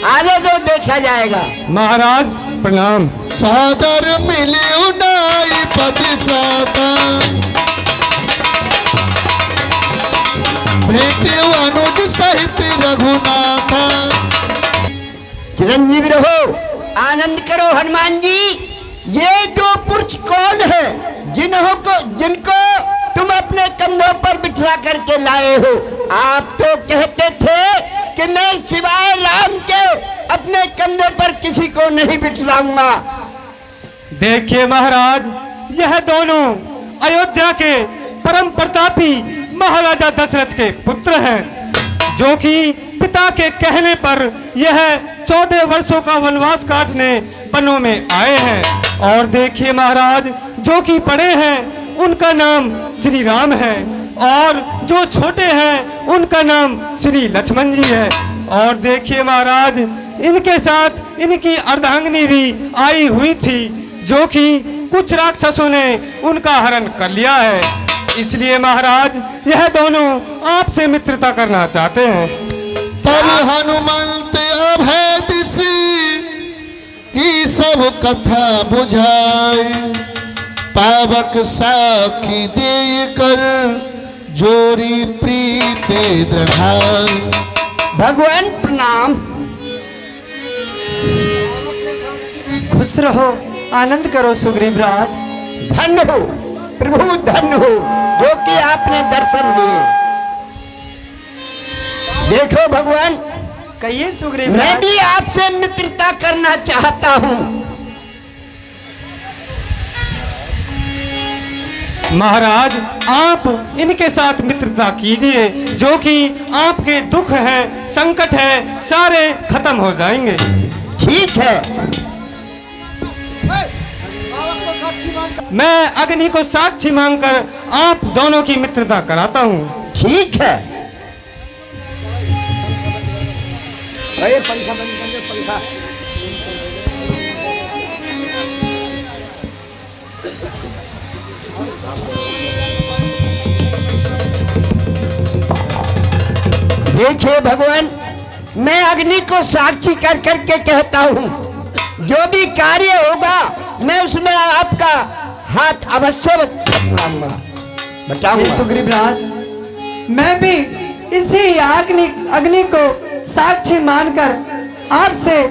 Speaker 6: आने दो, देखा जाएगा।
Speaker 7: महाराज प्रणाम।
Speaker 3: सादर मिले उनाई पद साता, भेटे अनुज सहित रघुनाथा।
Speaker 6: चिरंजीवी रहो, आनंद करो हनुमान जी। ये दो पुरुष कौन है जिनको तुम अपने कंधों पर बिठा करके लाए हो? आप तो कहते थे कि मैं सिवाय राम के अपने कंधे पर किसी को नहीं बिठलाऊंगा।
Speaker 7: देखिए महाराज, यह दोनों अयोध्या के परम प्रतापी महाराजा दशरथ के पुत्र हैं, जो कि पिता के कहने पर यह 14 वर्षों का वनवास काटने वनों में आए हैं। और देखिए महाराज, जो कि बड़े हैं उनका नाम श्री राम है और जो छोटे हैं उनका नाम श्री लक्ष्मण जी है। और देखिए महाराज, इनके साथ इनकी अर्धांगिनी भी आई हुई थी, जो कि कुछ राक्षसों ने उनका हरण कर लिया है। इसलिए महाराज यह दोनों आपसे मित्रता करना चाहते हैं।
Speaker 3: तब हनुमंत अभय दिशि की सब कथा बुझाए, पावक साखी दे कर जोरी प्रीते दृढ़ाए।
Speaker 6: भगवान प्रणाम।
Speaker 1: खुश रहो, आनंद करो सुग्रीव राज।
Speaker 6: धन्य हो प्रभु, धन्य हो जो कि आपने दर्शन दिए। देखो भगवान,
Speaker 1: कहिए सुग्रीव
Speaker 6: मैं
Speaker 1: राज।
Speaker 6: भी आपसे मित्रता करना चाहता हूँ।
Speaker 7: महाराज आप इनके साथ मित्रता कीजिए, जो कि आपके दुख है, संकट है, सारे खत्म हो जाएंगे।
Speaker 6: ठीक है।
Speaker 7: मैं अग्नि को साक्षी मांगकर आप दोनों की मित्रता कराता हूँ।
Speaker 6: ठीक है। अरे पंखा बंद कर दे, पंखा। देखिए भगवान, मैं अग्नि को साक्षी कर करके कहता हूँ, जो भी कार्य होगा मैं उसमें आपका हाथ अवश्य बतलाऊंगा,
Speaker 1: हे
Speaker 6: बताऊंगा।
Speaker 1: सुग्रीव राज, मैं भी इसी अग्नि को साक्षी मानकर आपसे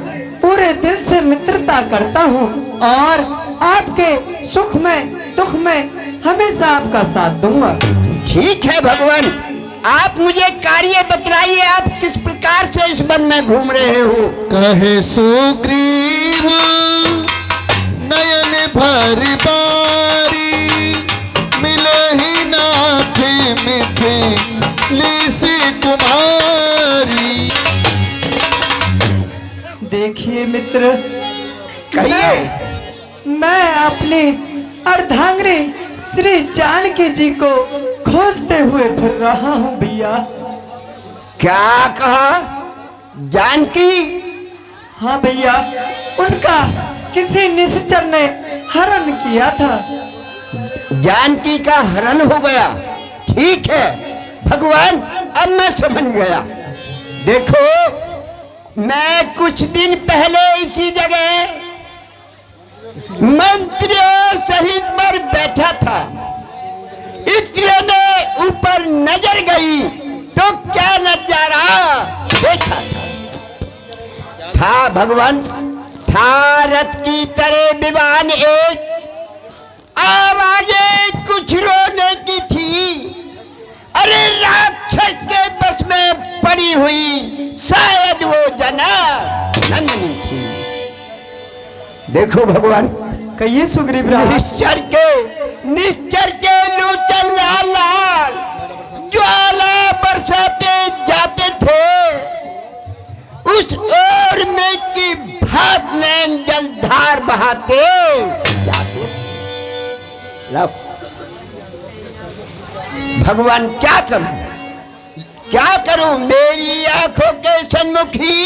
Speaker 1: पूरे दिल से मित्रता करता हूँ और आपके सुख में दुख में हमेशा आपका साथ दूंगा।
Speaker 6: ठीक है भगवान, आप मुझे कार्य बतलाइए, आप किस प्रकार से इस वन में घूम रहे हो।
Speaker 3: कहे सुग्रीव नयन भर बारी, मिले ही नाथ मिथिलेश कुमारी।
Speaker 1: देखिए मित्र,
Speaker 6: कहिए।
Speaker 1: मैं अपनी अर्धांगिनी श्री जानकी जी को खोजते हुए फिर रहा हूँ भैया।
Speaker 6: क्या कहा? जानकी?
Speaker 1: हाँ भैया, उसका किसी निश्चर ने हरण किया था।
Speaker 6: जानकी का हरण हो गया। ठीक है भगवान, अब मैं समझ गया। देखो, मैं कुछ दिन पहले इसी जगह मंत्रियों सहित पर बैठा था। इसलिए मैं ऊपर नजर गई तो क्या नजारा देखा था भगवान, था रथ की तरह विमान, एक आवाजें कुछ रोने की थी। अरे राक्षस के बस में पड़ी हुई शायद वो जना नंदनी थी। देखो भगवान,
Speaker 1: कहिए सुग्रीव राज।
Speaker 6: निश्चर के लोचन लाल लाल ज्वाला बरसाते जाते थे, उस ओर में की भात नैन जलधार बहाते जाते थे। लो भगवान, क्या करूं मेरी आंखों के सन्मुखी,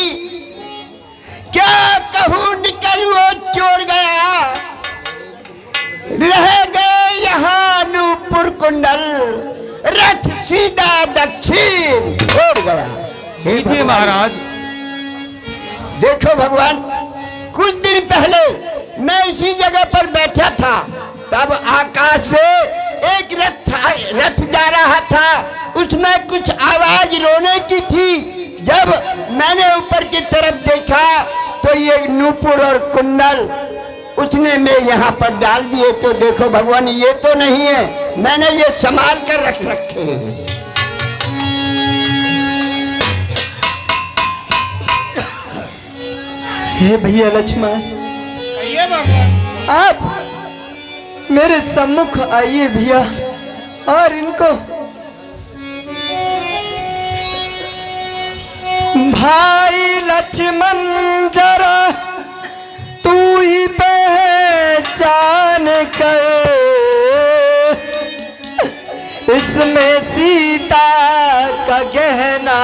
Speaker 6: क्या कहूं निकल वो चोर गया। रह गए यहाँ नूपुर कुंडल, रथ सीधा दक्षिण छोड़ गया।
Speaker 7: लीजिए महाराज।
Speaker 6: देखो भगवान, कुछ दिन पहले मैं इसी जगह पर बैठा था, तब आकाश से एक रथ जा रहा था। उसमें कुछ आवाज रोने की थी। जब मैंने ऊपर की तरफ देखा तो ये नूपुर और कुंडल उसने मैं यहाँ पर डाल दिए। तो देखो भगवान, ये तो नहीं है, मैंने ये संभाल कर रख रखे हैं।
Speaker 1: हे भैया लक्ष्मण, आप मेरे सम्मुख आइए भैया, और इनको भाई लक्ष्मण जरा तू ही पहचान कर, इसमें सीता का गहना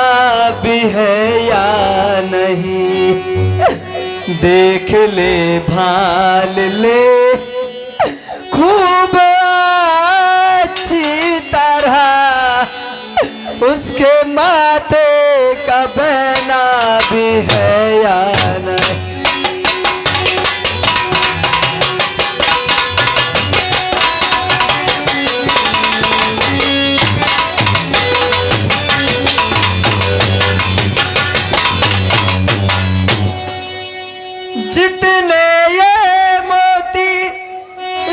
Speaker 1: भी है या नहीं, देख ले भाल ले खूब अच्छी तरह, उसके माथे का बहना भी है या नहीं। जितने ये मोती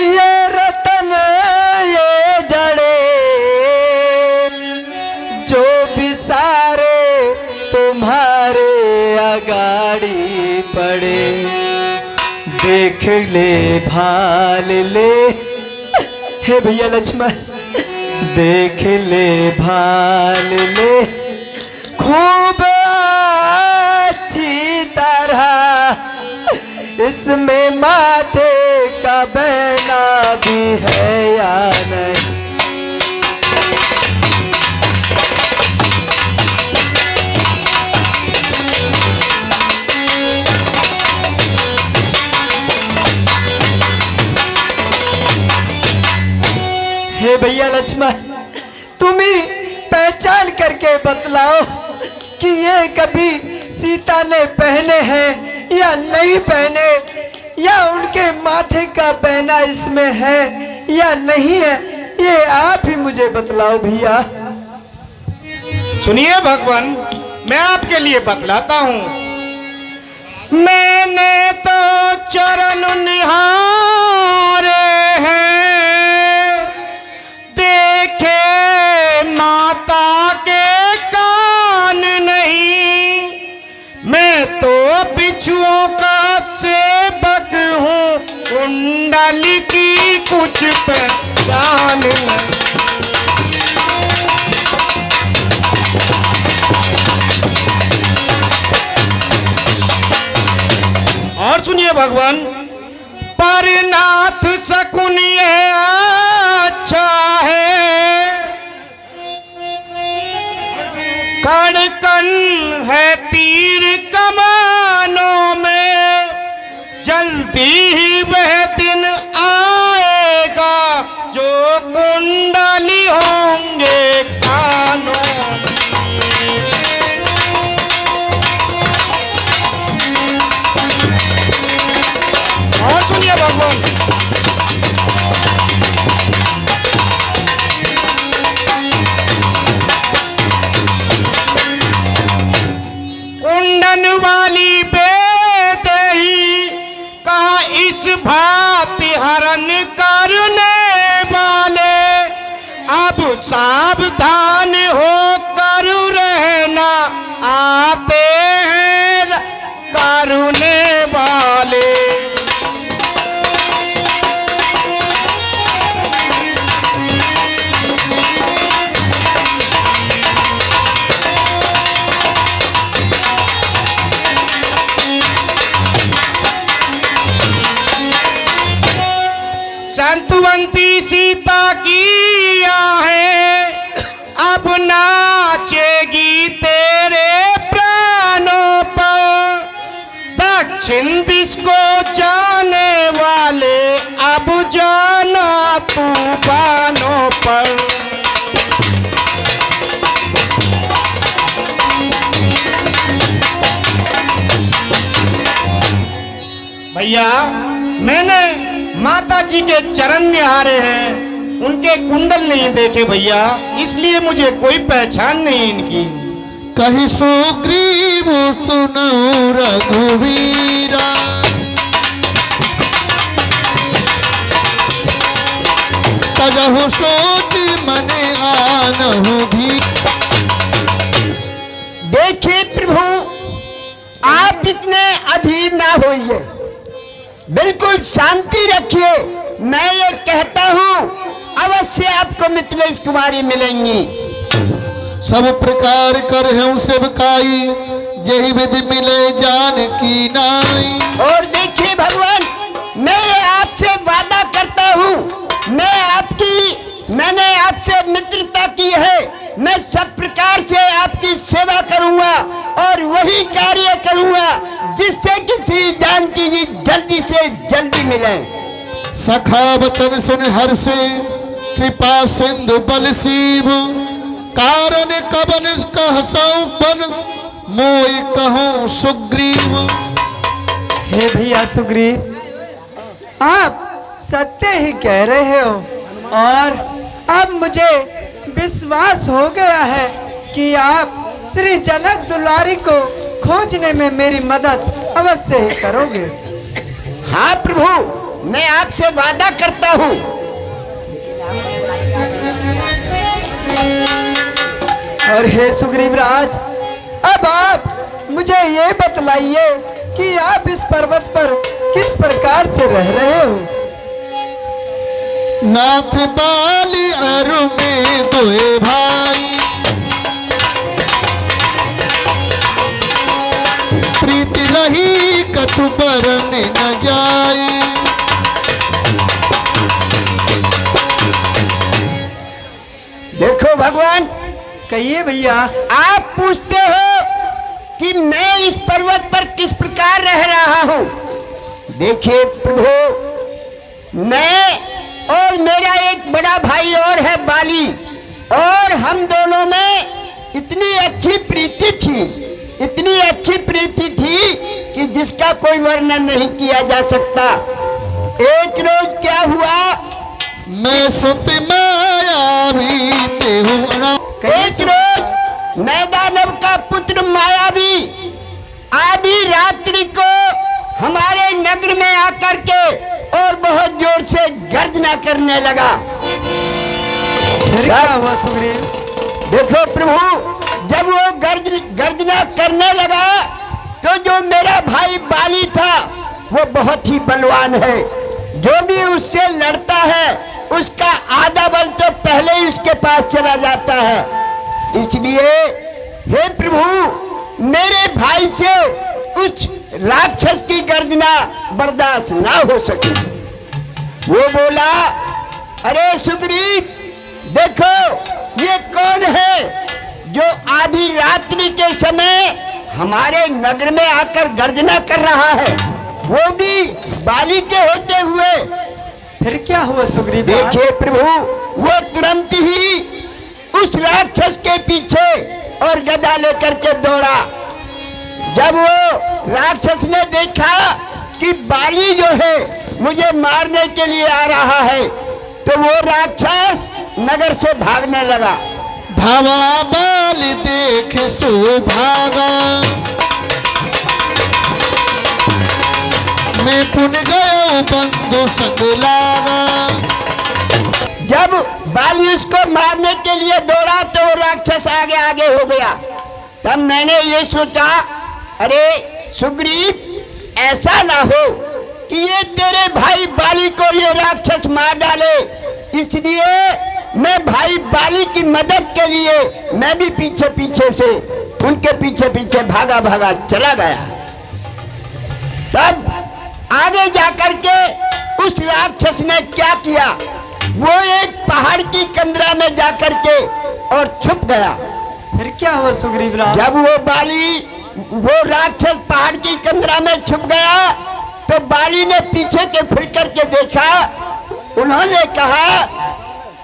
Speaker 1: ये रतन ये जड़े, जो भी सारे तुम्हारे अगाड़ी पड़े, देख ले भाल ले, हे भैया लक्ष्मण, देख ले भाल ले खूब अच्छी तरह, इसमें माथे का बहना भी है या नहीं। हे भैया लक्ष्मण, तुम ही पहचान करके बतलाओ कि ये कभी सीता ने पहने हैं या नहीं पहने, या उनके माथे का पहना इसमें है या नहीं है, ये आप ही मुझे बतलाओ भैया।
Speaker 2: सुनिए भगवान, मैं आपके लिए बतलाता हूँ। मैंने तो चरण निहारे हैं, देखे माता के कान नहीं, मैं तो बिच्छुओं का सेवक हूँ, कुंडली की कुछ पहचान नहीं। और सुनिए भगवान, परनाथ शकुन ये अच्छा है, कड़कन है तीर कमानों में, जल्दी ही वह दिन आएगा जो कुंडली होंगे कानों। और सुनिए भगवान, कुंडन वाली बेदही का इस भांति हरण करने वाले, अब सावधान हो कर रहना, आते हैं करने वाले। संतवंती सीता की आहें अब नाचेगी तेरे प्राणों पर, दक्षिण दिश को जाने वाले अब जाना तूफानों पर। भैया, मैंने माता जी के चरण निहारे हैं, उनके कुंडल नहीं देखे भैया, इसलिए मुझे कोई पहचान नहीं इनकी।
Speaker 3: कही सुग्रीव सुनऊ रघुवीरा, तजहु सोच मने आनहु भी।
Speaker 6: देखिए प्रभु, आप इतने अधीर ना होइए, बिल्कुल शांति रखिए। मैं ये कहता हूँ अवश्य आपको मिथिलेश कुमारी मिलेंगी।
Speaker 3: सब प्रकार कर हूँ सेवकाई, जही विधि मिले जान की नाई।
Speaker 6: और देखिए भगवान, मैं आपसे वादा करता हूँ, मैं आपकी मैंने आपसे मित्रता की है, मैं सब प्रकार से आपकी सेवा करूंगा और वही कार्य करूंगा जिससे किसी जानकी जी जल्दी से जल्दी मिले।
Speaker 3: सखा वचन सुन हर्षे कृपा सिंधु बल सीव, कारण कबन कहसौ पन मोय कहूँ सुग्रीव।
Speaker 1: हे भैया सुग्रीव, आप सत्य ही कह रहे हो और अब मुझे विश्वास हो गया है कि आप श्री जनक दुलारी को खोजने में मेरी मदद अवश्य ही करोगे।
Speaker 6: हाँ प्रभु, मैं आपसे वादा करता हूँ।
Speaker 1: और हे सुग्रीव राज, अब आप मुझे ये बतलाइए कि आप इस पर्वत पर किस प्रकार से रह रहे हो।
Speaker 3: नाथ बाली अरु में दोए भाई, प्रीति रही कछु बरन न जाई।
Speaker 6: देखो भगवान,
Speaker 1: कहिए भैया।
Speaker 6: आप पूछते हो कि मैं इस पर्वत पर किस प्रकार रह रहा हूँ। देखिए प्रभु, मैं और मेरा एक बड़ा भाई और है बाली, और हम दोनों में इतनी अच्छी प्रीति थी, इतनी अच्छी प्रीति थी कि जिसका कोई वर्णन नहीं किया जा सकता। एक रोज क्या हुआ,
Speaker 3: मैं सुत मायावी तेहु
Speaker 6: एक रोज मैदानव का पुत्र मायावी आधी रात्रि को हमारे नगर में आकर के और बहुत जोर से गर्जना करने लगा।
Speaker 1: फिर क्या हुआ सुग्रीव?
Speaker 6: देखो प्रभु, जब वो गर्जना करने लगा तो जो मेरा भाई बाली था वो बहुत ही बलवान है। जो भी उससे लड़ता है उसका आधा बल तो पहले ही उसके पास चला जाता है। इसलिए हे प्रभु, मेरे भाई से उस राक्षस की गर्जना बर्दाश्त ना हो सकी। वो बोला, अरे सुग्रीव, देखो ये कौन है जो आधी रात्रि के समय हमारे नगर में आकर गर्जना कर रहा है, वो भी बाली के होते हुए।
Speaker 1: फिर क्या हुआ सुग्रीव?
Speaker 6: देखिए प्रभु, वो तुरंत ही उस राक्षस के पीछे और गदा लेकर के दौड़ा। जब वो राक्षस ने देखा कि बाली जो है मुझे मारने के लिए आ रहा है, तो वो राक्षस नगर से भागने लगा।
Speaker 3: धावा बाल देख सुभागा, मैं पुन गयो बंधु संग लागा।
Speaker 6: जब बाली उसको मारने के लिए दौड़ा तो वो राक्षस आगे आगे हो गया। तब मैंने ये सोचा, अरे सुग्रीव, ऐसा ना हो कि ये तेरे भाई बाली को ये राक्षस मार डाले, इसलिए मैं भाई बाली की मदद के लिए मैं भी पीछे पीछे से उनके पीछे पीछे भागा भागा चला गया। तब आगे जाकर के उस राक्षस ने क्या किया, वो एक पहाड़ की कंदरा में जाकर के और छुप गया।
Speaker 1: फिर क्या हुआ सुग्रीव राज?
Speaker 6: जब वो राक्षस पहाड़ की कंदरा में छुप गया तो बाली ने पीछे के फिर करके देखा। उन्होंने कहा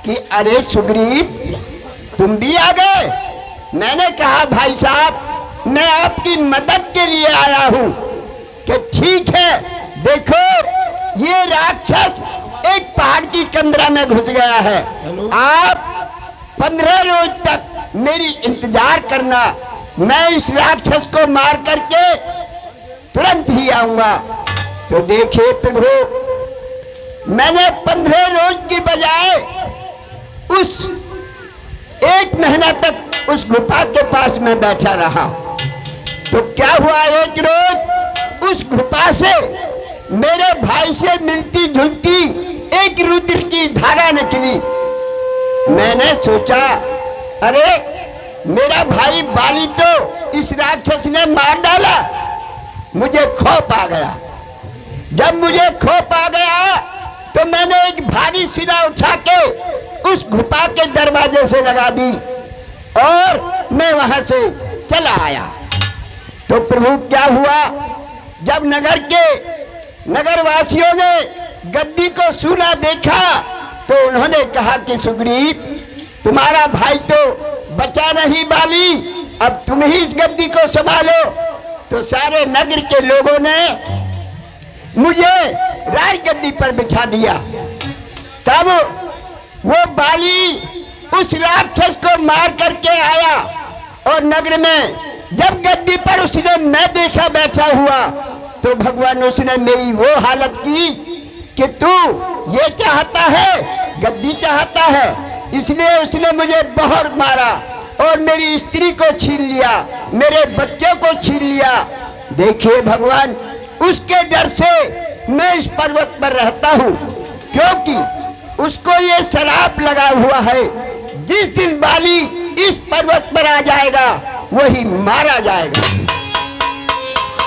Speaker 6: कि अरे सुग्रीव, तुम भी आ गए। मैंने कहा, भाई साहब, मैं आपकी मदद के लिए आया हूँ। कि ठीक है, देखो ये राक्षस एक पहाड़ की कंदरा में घुस गया है, आप 15 रोज तक मेरी इंतजार करना, मैं इस राक्षस को मार करके तुरंत ही आऊंगा। तो देखिए प्रभु, मैंने 15 रोज की बजाय उस 1 महीना तक उस गुफा के पास में बैठा रहा। तो क्या हुआ, एक रोज उस गुफा से मेरे भाई से मिलती जुलती एक रुद्र की धारा निकली। मैंने सोचा, अरे मेरा भाई बाली तो इस राक्षस ने मार डाला, मुझे खौफ आ गया। जब मुझे खौफ आ गया तो मैंने एक भारी सिरा उठा के उस गुफा के दरवाजे से लगा दी और मैं वहां से चला आया। तो प्रभु क्या हुआ, जब नगरवासियों ने गद्दी को सूना देखा तो उन्होंने कहा कि सुग्रीव, तुम्हारा भाई तो बचा नहीं बाली, अब तुम ही इस गद्दी को संभालो। तो सारे नगर के लोगों ने मुझे राज गद्दी पर बिठा दिया। तब वो बाली उस राक्षस को मार करके आया और नगर में जब गद्दी पर उसने मैं देखा बैठा हुआ तो भगवान उसने मेरी वो हालत की कि तू ये चाहता है, गद्दी चाहता है, इसलिए उसने मुझे बहुत मारा और मेरी स्त्री को छीन लिया, मेरे बच्चों को छीन लिया। देखिए भगवान, उसके डर से मैं इस पर्वत पर रहता हूँ, क्योंकि उसको ये श्राप लगा हुआ है, जिस दिन बाली इस पर्वत पर आ जाएगा वही मारा जाएगा।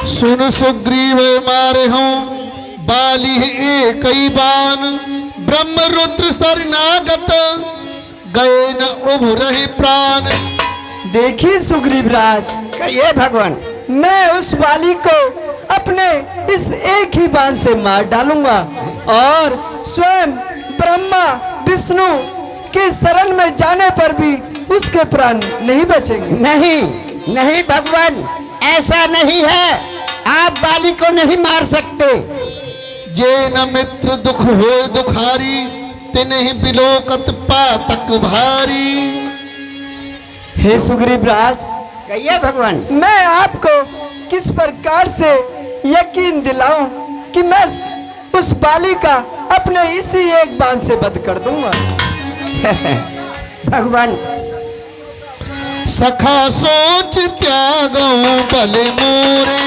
Speaker 3: सुन सुग्रीव मारे हूँ बाली एक ही बान, ब्रह्म रुद्र शरणागत गए न उभरहि प्राण।
Speaker 1: देखिए सुग्रीव राज,
Speaker 6: कहिए भगवान।
Speaker 1: मैं उस बाली को अपने इस एक ही बाण से मार डालूंगा और स्वयं ब्रह्मा विष्णु के शरण में जाने पर भी उसके प्राण नहीं बचेंगे।
Speaker 6: नहीं नहीं भगवान, ऐसा नहीं है, आप बाली को नहीं मार सकते।
Speaker 3: जे न मित्र दुख हो दुखारी, तिन्हि बिलोकत पातक भारी।
Speaker 1: हे सुग्रीव राज,
Speaker 6: कहिए भगवान।
Speaker 1: मैं आपको किस प्रकार से यकीन दिलाऊं कि मैं उस बाली का अपने इसी एक बाण से वध कर दूंगा।
Speaker 6: भगवान,
Speaker 3: सखा सोच त्यागों बल मोरे,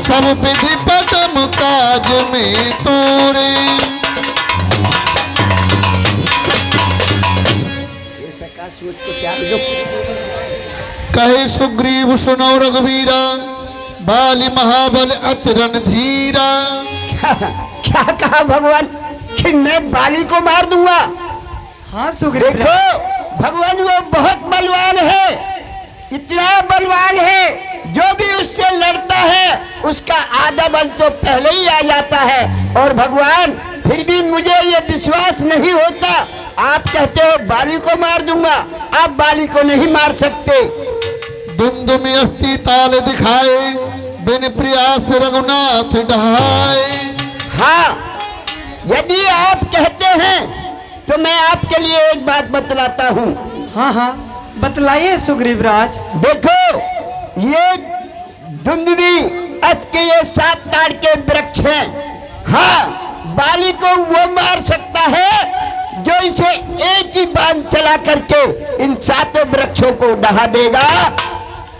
Speaker 3: सब विधि पटम काज में तोरे।
Speaker 6: ये सका सोच को त्याग दो।
Speaker 3: कहे सुग्रीव सुनो रघुवीरा, बाली महाबल अति रणधीरा।
Speaker 6: क्या कहा भगवान कि मैं बाली को मार दूंगा?
Speaker 1: हाँ सुग्रीव राज,
Speaker 6: देखो भगवान, वो बहुत बलवान है, इतना बलवान है, जो भी उससे लड़ता है उसका आधा बल तो पहले ही आ जाता है। और भगवान, फिर भी मुझे ये विश्वास नहीं होता, आप कहते हो बाली को मार दूंगा, आप बाली को नहीं मार सकते।
Speaker 3: दुमदुम अस्ति ताल दिखाए, बिन प्रयास रघुनाथ ढहाए।
Speaker 6: हाँ, यदि आप कहते हैं तो मैं आपके लिए एक बात बतलाता हूँ।
Speaker 1: हाँ हाँ बतलाइए सुग्रीव राज।
Speaker 6: देखो, ये धुंधवी अस के ये 7 ताड़ के वृक्ष हैं। हाँ, बाली को वो मार सकता है जो इसे एक ही बाण चला करके इन 7 वृक्षों को ढहा देगा,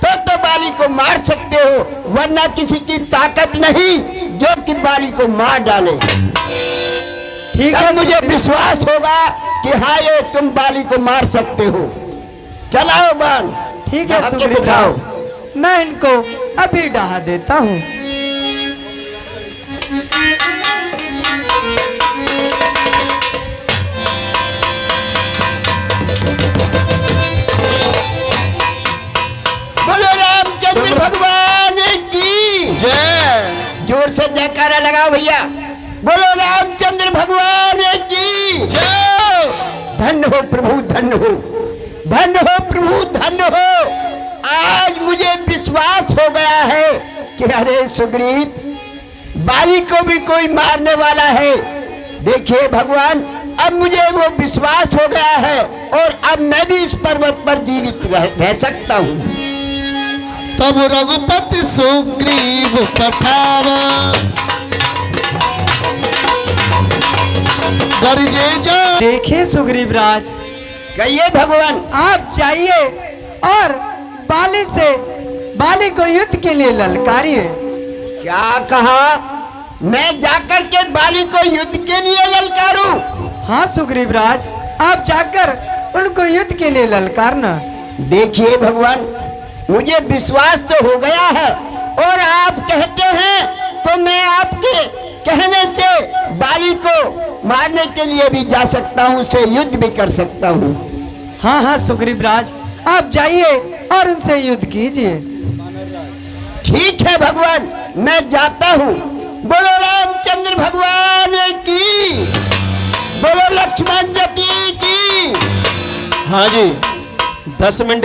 Speaker 6: तो बाली को मार सकते हो, वरना किसी की ताकत नहीं जो कि बाली को मार डाले।
Speaker 1: ठीक है,
Speaker 6: मुझे विश्वास होगा कि हाँ, ये तुम बाली को मार सकते हो। चलाओ बाण।
Speaker 1: ठीक है सुग्रीव
Speaker 6: दिखाओ।
Speaker 1: राज, मैं इनको अभी ढहा देता हूँ।
Speaker 6: बोलो रामचंद्र भगवान की
Speaker 5: जय।
Speaker 6: जोर से जयकारा लगाओ भैया। बोलो रामचंद्र भगवान की
Speaker 5: जय।
Speaker 6: धन्य हो प्रभु, धन्य हो, धन्य हो प्रभु, धन्य हो। आज मुझे विश्वास हो गया है कि अरे सुग्रीव, बाली को भी कोई मारने वाला है। देखिए भगवान, अब मुझे वो विश्वास हो गया है और अब मैं भी इस पर्वत पर जीवित रह सकता हूँ।
Speaker 3: तब रघुपति सुग्रीव पठावा, गरजे जा।
Speaker 1: देखिए सुग्रीव राज,
Speaker 6: कहिए भगवान।
Speaker 1: आप जाइए और बाली को युद्ध के लिए ललकारिए।
Speaker 6: क्या कहा? मैं जाकर के बाली को युद्ध के लिए ललकारूं?
Speaker 1: हाँ सुग्रीव राज, आप जाकर उनको युद्ध के लिए ललकारना।
Speaker 6: देखिए भगवान, मुझे विश्वास तो हो गया है और आप कहते हैं तो मैं आपके कहने से बाली मारने के लिए भी जा सकता हूँ, उससे युद्ध भी कर सकता हूँ।
Speaker 1: हाँ हाँ सुग्रीव राज, आप जाइए और उनसे युद्ध कीजिए।
Speaker 6: ठीक है भगवान, मैं जाता हूँ। बोलो रामचंद्र भगवान की, बोलो लक्ष्मण जी की।
Speaker 5: हाँ जी, 10 मिनट